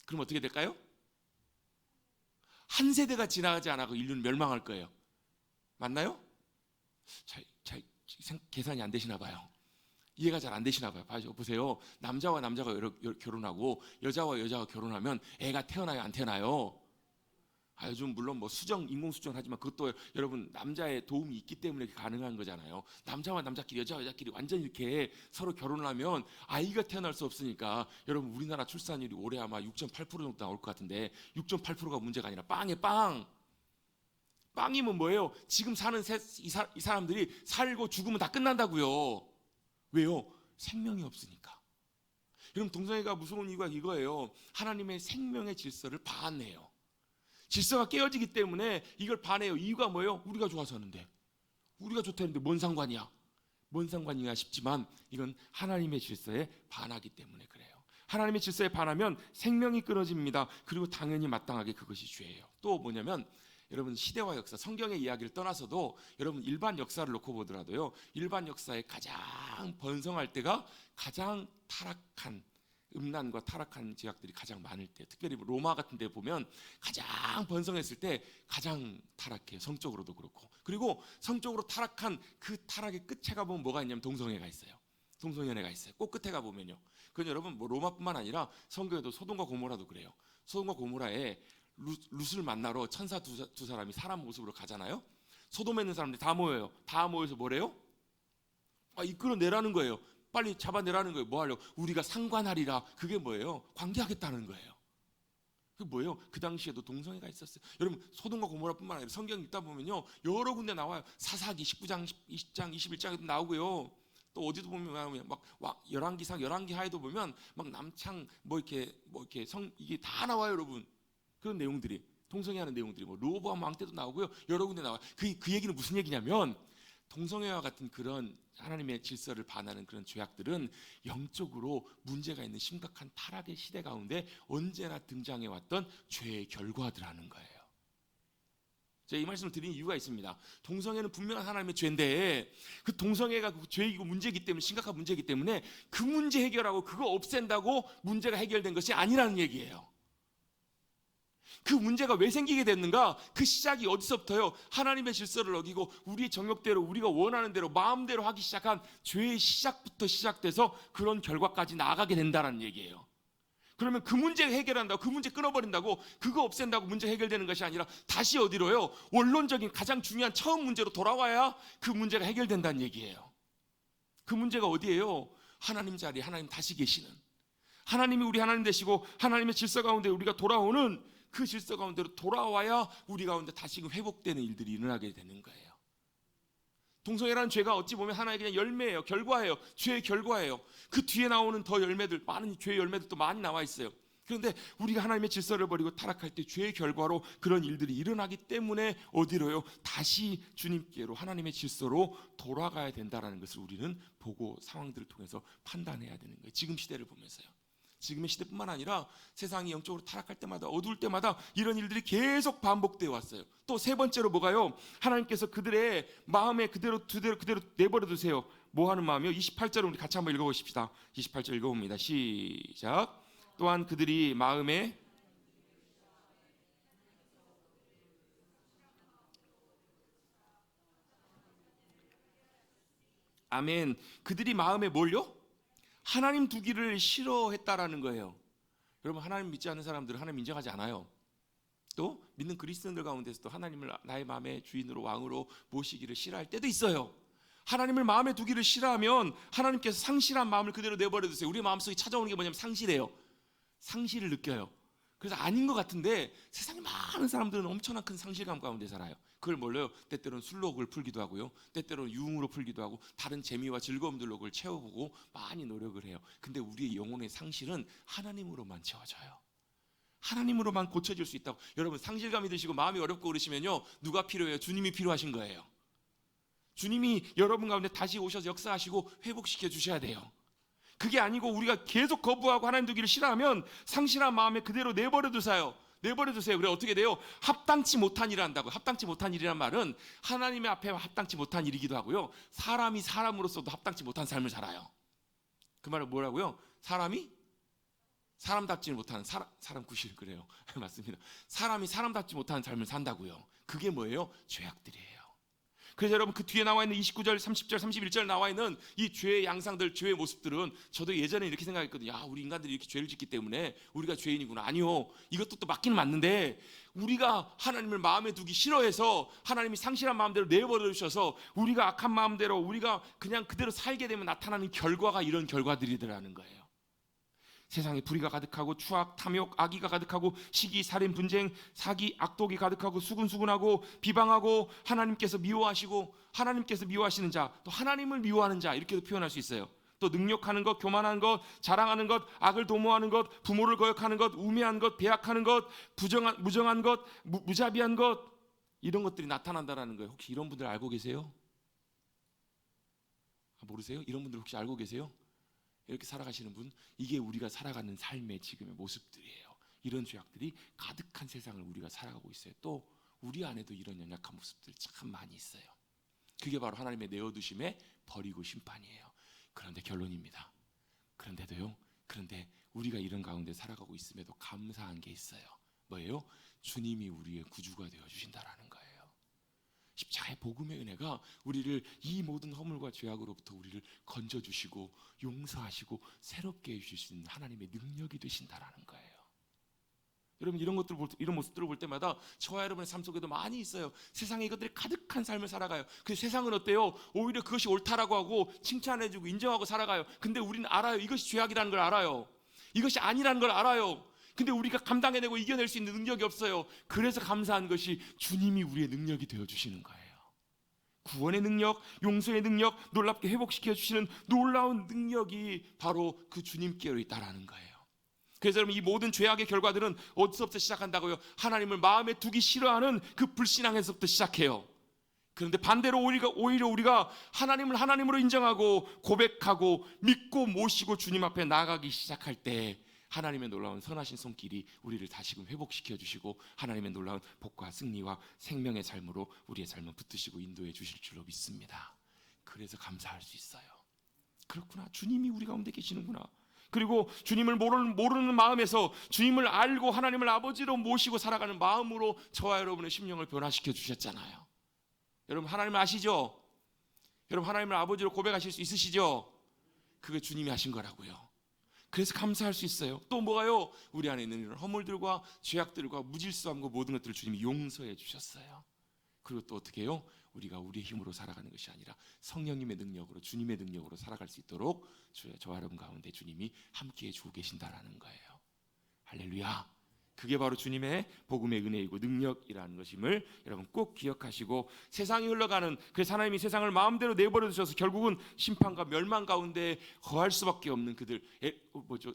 그럼 어떻게 될까요? 한 세대가 지나가지 않아도 인류는 멸망할 거예요. 맞나요? 잘 계산이 안 되시나 봐요. 이해가 잘 안 되시나 봐요. 보세요. 남자와 남자가 결혼하고 여자와 여자가 결혼하면 애가 태어나요, 안 태어나요? 요즘 물론 뭐 인공 수정 하지만 그것도 여러분 남자의 도움이 있기 때문에 가능한 거잖아요. 남자와 남자끼리, 여자와 여자끼리 완전히 이렇게 서로 결혼을 하면 아이가 태어날 수 없으니까 여러분 우리나라 출산율이 올해 아마 6.8% 정도 나올 것 같은데 6.8%가 문제가 아니라 빵에 빵. 빵이면 뭐예요? 지금 사는 이 사람들이 살고 죽으면 다 끝난다고요. 왜요? 생명이 없으니까. 여러분 동성애가 무서운 이유가 이거예요. 하나님의 생명의 질서를 반해요. 질서가 깨어지기 때문에 이걸 반해요. 이유가 뭐예요? 우리가 좋아서 하는데, 우리가 좋다는데 뭔 상관이야? 뭔 상관이냐 싶지만 이건 하나님의 질서에 반하기 때문에 그래요. 하나님의 질서에 반하면 생명이 끊어집니다. 그리고 당연히 마땅하게 그것이 죄예요. 또 뭐냐면 여러분, 시대와 역사, 성경의 이야기를 떠나서도 여러분 일반 역사를 놓고 보더라도요, 일반 역사에 가장 번성할 때가 가장 타락한, 음란과 타락한 제약들이 가장 많을 때, 특별히 로마 같은 데 보면 가장 번성했을 때 가장 타락해요. 성적으로도 그렇고. 그리고 성적으로 타락한 그 타락의 끝에 가보면 뭐가 있냐면 동성애가 있어요. 동성연애가 있어요. 꼭 끝에 가보면요. 그건 여러분 뭐 로마뿐만 아니라 성경에도 소돔과 고모라도 그래요. 소돔과 고모라에 룻을 만나러 천사 두 사람이 사람 모습으로 가잖아요. 소돔에 있는 사람들이 다 모여요. 다 모여서 뭐래요? 이끌어내라는 거예요. 빨리 잡아내라는 거예요. 뭐 하려고? 우리가 상관하리라. 그게 뭐예요? 관계하겠다는 거예요. 그게 뭐예요? 그 당시에도 동성애가 있었어요. 여러분, 소돔과 고모라뿐만 아니라 성경 읽다 보면요, 여러 군데 나와요. 사사기 19장, 20장, 21장에도 나오고요. 또 어디도 보면 막 열왕기상, 열왕기하에도 보면 막 남창 이렇게 이게 다 나와요, 여러분. 그런 내용들이, 동성애하는 내용들이 뭐 르호보암 왕 때도 나오고요. 여러 군데 나와요. 그 얘기는 무슨 얘기냐면, 동성애와 같은 그런 하나님의 질서를 반하는 그런 죄악들은 영적으로 문제가 있는 심각한 타락의 시대 가운데 언제나 등장해 왔던 죄의 결과들하는 거예요. 제가 이 말씀을 드린 이유가 있습니다. 동성애는 분명한 하나님의 죄인데, 그 동성애가 그 죄이고 문제이기 때문에, 심각한 문제이기 때문에 그 문제 해결하고 그거 없앤다고 문제가 해결된 것이 아니라는 얘기예요. 그 문제가 왜 생기게 됐는가? 그 시작이 어디서부터요? 하나님의 질서를 어기고 우리의 정욕대로, 우리가 원하는 대로 마음대로 하기 시작한 죄의 시작부터 시작돼서 그런 결과까지 나아가게 된다는 얘기예요. 그러면 그 문제 해결한다고, 그 문제 끊어버린다고, 그거 없앤다고 문제 해결되는 것이 아니라 다시 어디로요? 원론적인 가장 중요한 처음 문제로 돌아와야 그 문제가 해결된다는 얘기예요. 그 문제가 어디예요? 하나님 자리에 하나님 다시 계시는, 하나님이 우리 하나님 되시고 하나님의 질서 가운데 우리가 돌아오는, 그 질서 가운데로 돌아와야 우리 가운데 다시금 회복되는 일들이 일어나게 되는 거예요. 동성애라는 죄가 어찌 보면 하나의 그냥 열매예요. 결과예요. 죄의 결과예요. 그 뒤에 나오는 더 열매들, 많은 죄의 열매들도 많이 나와 있어요. 그런데 우리가 하나님의 질서를 버리고 타락할 때 죄의 결과로 그런 일들이 일어나기 때문에 어디로요? 다시 주님께로, 하나님의 질서로 돌아가야 된다는 것을 우리는 보고 상황들을 통해서 판단해야 되는 거예요. 지금 시대를 보면서요. 지금의 시대뿐만 아니라 세상이 영적으로 타락할 때마다, 어두울 때마다 이런 일들이 계속 반복되어 왔어요. 또 세 번째로 뭐가요? 하나님께서 그들의 마음에 그대로 내버려 두세요. 뭐 하는 마음이요? 28절을 우리 같이 한번 읽어보십시다. 28절 읽어봅니다. 시작. 또한 그들이 마음에, 아멘. 그들이 마음에 뭘요? 하나님 두기를 싫어했다라는 거예요. 여러분, 하나님 믿지 않는 사람들은 하나님 인정하지 않아요. 또 믿는 그리스도인들 가운데서도 하나님을 나의 마음의 주인으로, 왕으로 모시기를 싫어할 때도 있어요. 하나님을 마음에 두기를 싫어하면 하나님께서 상실한 마음을 그대로 내버려 두세요. 우리 마음속에 찾아오는 게 뭐냐면 상실이에요. 상실을 느껴요. 그래서 아닌 것 같은데 세상에 많은 사람들은 엄청난 큰 상실감 가운데 살아요. 그걸 뭘로요? 때때로는 술로 그걸 풀기도 하고요, 때때로는 유흥으로 풀기도 하고, 다른 재미와 즐거움들로 그걸 채워보고 많이 노력을 해요. 근데 우리의 영혼의 상실은 하나님으로만 채워져요. 하나님으로만 고쳐질 수 있다고. 여러분, 상실감이 드시고 마음이 어렵고 그러시면요, 누가 필요해요? 주님이 필요하신 거예요. 주님이 여러분 가운데 다시 오셔서 역사하시고 회복시켜 주셔야 돼요. 그게 아니고 우리가 계속 거부하고 하나님 두기를 싫어하면 상실한 마음에 그대로 내버려 두세요. 그래 어떻게 돼요? 합당치 못한 일을 한다고. 합당치 못한 일이란 말은 하나님의 앞에 합당치 못한 일이기도 하고요, 사람이 사람으로서도 합당치 못한 삶을 살아요. 그 말은 뭐라고요? 사람이 사람답지 못한, 사람 구실 그래요. 맞습니다. 사람이 사람답지 못한 삶을 산다고요. 그게 뭐예요? 죄악들이에요. 그래서 여러분, 그 뒤에 나와 있는 29절, 30절, 31절 나와 있는 이 죄의 양상들, 죄의 모습들은 저도 예전에 이렇게 생각했거든요. 우리 인간들이 이렇게 죄를 짓기 때문에 우리가 죄인이구나. 아니요, 이것도 또 맞긴 맞는데, 우리가 하나님을 마음에 두기 싫어해서 하나님이 상실한 마음대로 내버려 주셔서 우리가 악한 마음대로 우리가 그냥 그대로 살게 되면 나타나는 결과가 이런 결과들이더라는 거예요. 세상에 불의가 가득하고 추악, 탐욕, 악의가 가득하고 시기, 살인, 분쟁, 사기, 악독이 가득하고 수군수군하고 비방하고 하나님께서 미워하시고, 하나님께서 미워하시는 자, 또 하나님을 미워하는 자, 이렇게도 표현할 수 있어요. 또 능욕하는 것, 교만한 것, 자랑하는 것, 악을 도모하는 것, 부모를 거역하는 것, 우매한 것, 배약하는 것, 무정한 것, 무자비한 것, 이런 것들이 나타난다는 거예요. 혹시 이런 분들 알고 계세요? 모르세요? 이런 분들 혹시 알고 계세요? 이렇게 살아가시는 분, 이게 우리가 살아가는 삶의 지금의 모습들이에요. 이런 죄악들이 가득한 세상을 우리가 살아가고 있어요. 또 우리 안에도 이런 연약한 모습들 참 많이 있어요. 그게 바로 하나님의 내어두심의 버리고 심판이에요. 그런데 결론입니다. 그런데 우리가 이런 가운데 살아가고 있음에도 감사한 게 있어요. 뭐예요? 주님이 우리의 구주가 되어주신다라는 거예요. 십자가의 복음의 은혜가 우리를 이 모든 허물과 죄악으로부터 우리를 건져주시고 용서하시고 새롭게 해주실 수 있는 하나님의 능력이 되신다라는 거예요. 여러분, 이런 모습들을 볼 때마다 저와 여러분의 삶 속에도 많이 있어요. 세상에 이것들이 가득한 삶을 살아가요. 근데 세상은 어때요? 오히려 그것이 옳다라고 하고 칭찬해주고 인정하고 살아가요. 근데 우리는 알아요. 이것이 죄악이라는 걸 알아요. 이것이 아니라는 걸 알아요. 근데 우리가 감당해내고 이겨낼 수 있는 능력이 없어요. 그래서 감사한 것이 주님이 우리의 능력이 되어주시는 거예요. 구원의 능력, 용서의 능력, 놀랍게 회복시켜 주시는 놀라운 능력이 바로 그 주님께로 있다라는 거예요. 그래서 여러분, 이 모든 죄악의 결과들은 어디서부터 시작한다고요? 하나님을 마음에 두기 싫어하는 그 불신앙에서부터 시작해요. 그런데 반대로 오히려 우리가 하나님을 하나님으로 인정하고 고백하고 믿고 모시고 주님 앞에 나아가기 시작할 때 하나님의 놀라운 선하신 손길이 우리를 다시금 회복시켜 주시고 하나님의 놀라운 복과 승리와 생명의 삶으로 우리의 삶을 붙드시고 인도해 주실 줄로 믿습니다. 그래서 감사할 수 있어요. 그렇구나, 주님이 우리 가운데 계시는구나. 그리고 주님을 모르는 마음에서 주님을 알고 하나님을 아버지로 모시고 살아가는 마음으로 저와 여러분의 심령을 변화시켜 주셨잖아요. 여러분, 하나님을 아시죠? 여러분, 하나님을 아버지로 고백하실 수 있으시죠? 그게 주님이 하신 거라고요. 그래서 감사할 수 있어요. 또 뭐가요? 우리 안에 있는 이런 허물들과 죄악들과 무질서함과 모든 것들을 주님이 용서해 주셨어요. 그리고 또 어떻게 해요? 우리가 우리의 힘으로 살아가는 것이 아니라 성령님의 능력으로, 주님의 능력으로 살아갈 수 있도록 저와 여러분 가운데 주님이 함께해 주고 계신다라는 거예요. 할렐루야. 그게 바로 주님의 복음의 은혜이고 능력이라는 것임을 여러분 꼭 기억하시고, 세상이 흘러가는, 그래서 하나님이 세상을 마음대로 내버려 두셔서 결국은 심판과 멸망 가운데 거할 수밖에 없는 그들,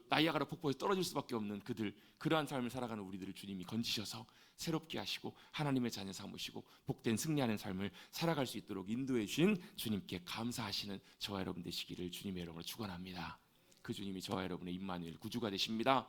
나이아가라 폭포에 떨어질 수밖에 없는 그들, 그러한 삶을 살아가는 우리들을 주님이 건지셔서 새롭게 하시고 하나님의 자녀 삼으시고 복된 승리하는 삶을 살아갈 수 있도록 인도해 주신 주님께 감사하시는 저와 여러분 되시기를 주님의 이름으로 축원합니다. 그 주님이 저와 여러분의 임마누엘 구주가 되십니다.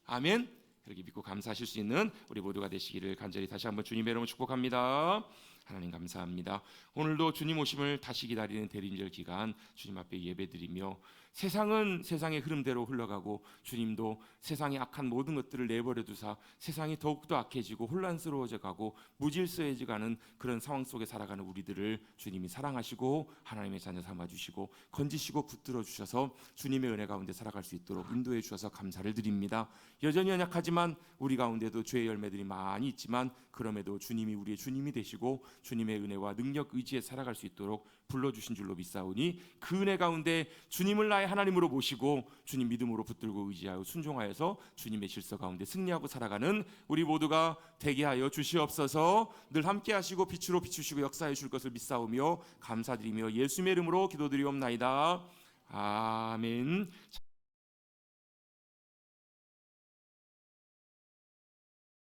아멘. 그렇게 믿고 감사하실 수 있는 우리 모두가 되시기를 간절히 다시 한번 주님의 이름으로 축복합니다. 하나님 감사합니다. 오늘도 주님 오심을 다시 기다리는 대림절 기간 주님 앞에 예배드리며, 세상은 세상의 흐름대로 흘러가고 주님도 세상의 악한 모든 것들을 내버려 두사 세상이 더욱더 악해지고 혼란스러워져 가고 무질서해져 가는 그런 상황 속에 살아가는 우리들을 주님이 사랑하시고 하나님의 자녀 삼아주시고 건지시고 붙들어 주셔서 주님의 은혜 가운데 살아갈 수 있도록 인도해 주셔서 감사를 드립니다. 여전히 연약하지만 우리 가운데도 죄의 열매들이 많이 있지만 그럼에도 주님이 우리의 주님이 되시고 주님의 은혜와 능력 의지에 살아갈 수 있도록 불러주신 줄로 믿사오니, 그 은혜 가운데 주님을 나의 하나님으로 모시고 주님 믿음으로 붙들고 의지하여 순종하여서 주님의 질서 가운데 승리하고 살아가는 우리 모두가 되게 하여 주시옵소서. 늘 함께 하시고 빛으로 비추시고 역사해 줄 것을 믿사오며 감사드리며 예수님의 이름으로 기도드리옵나이다. 아멘.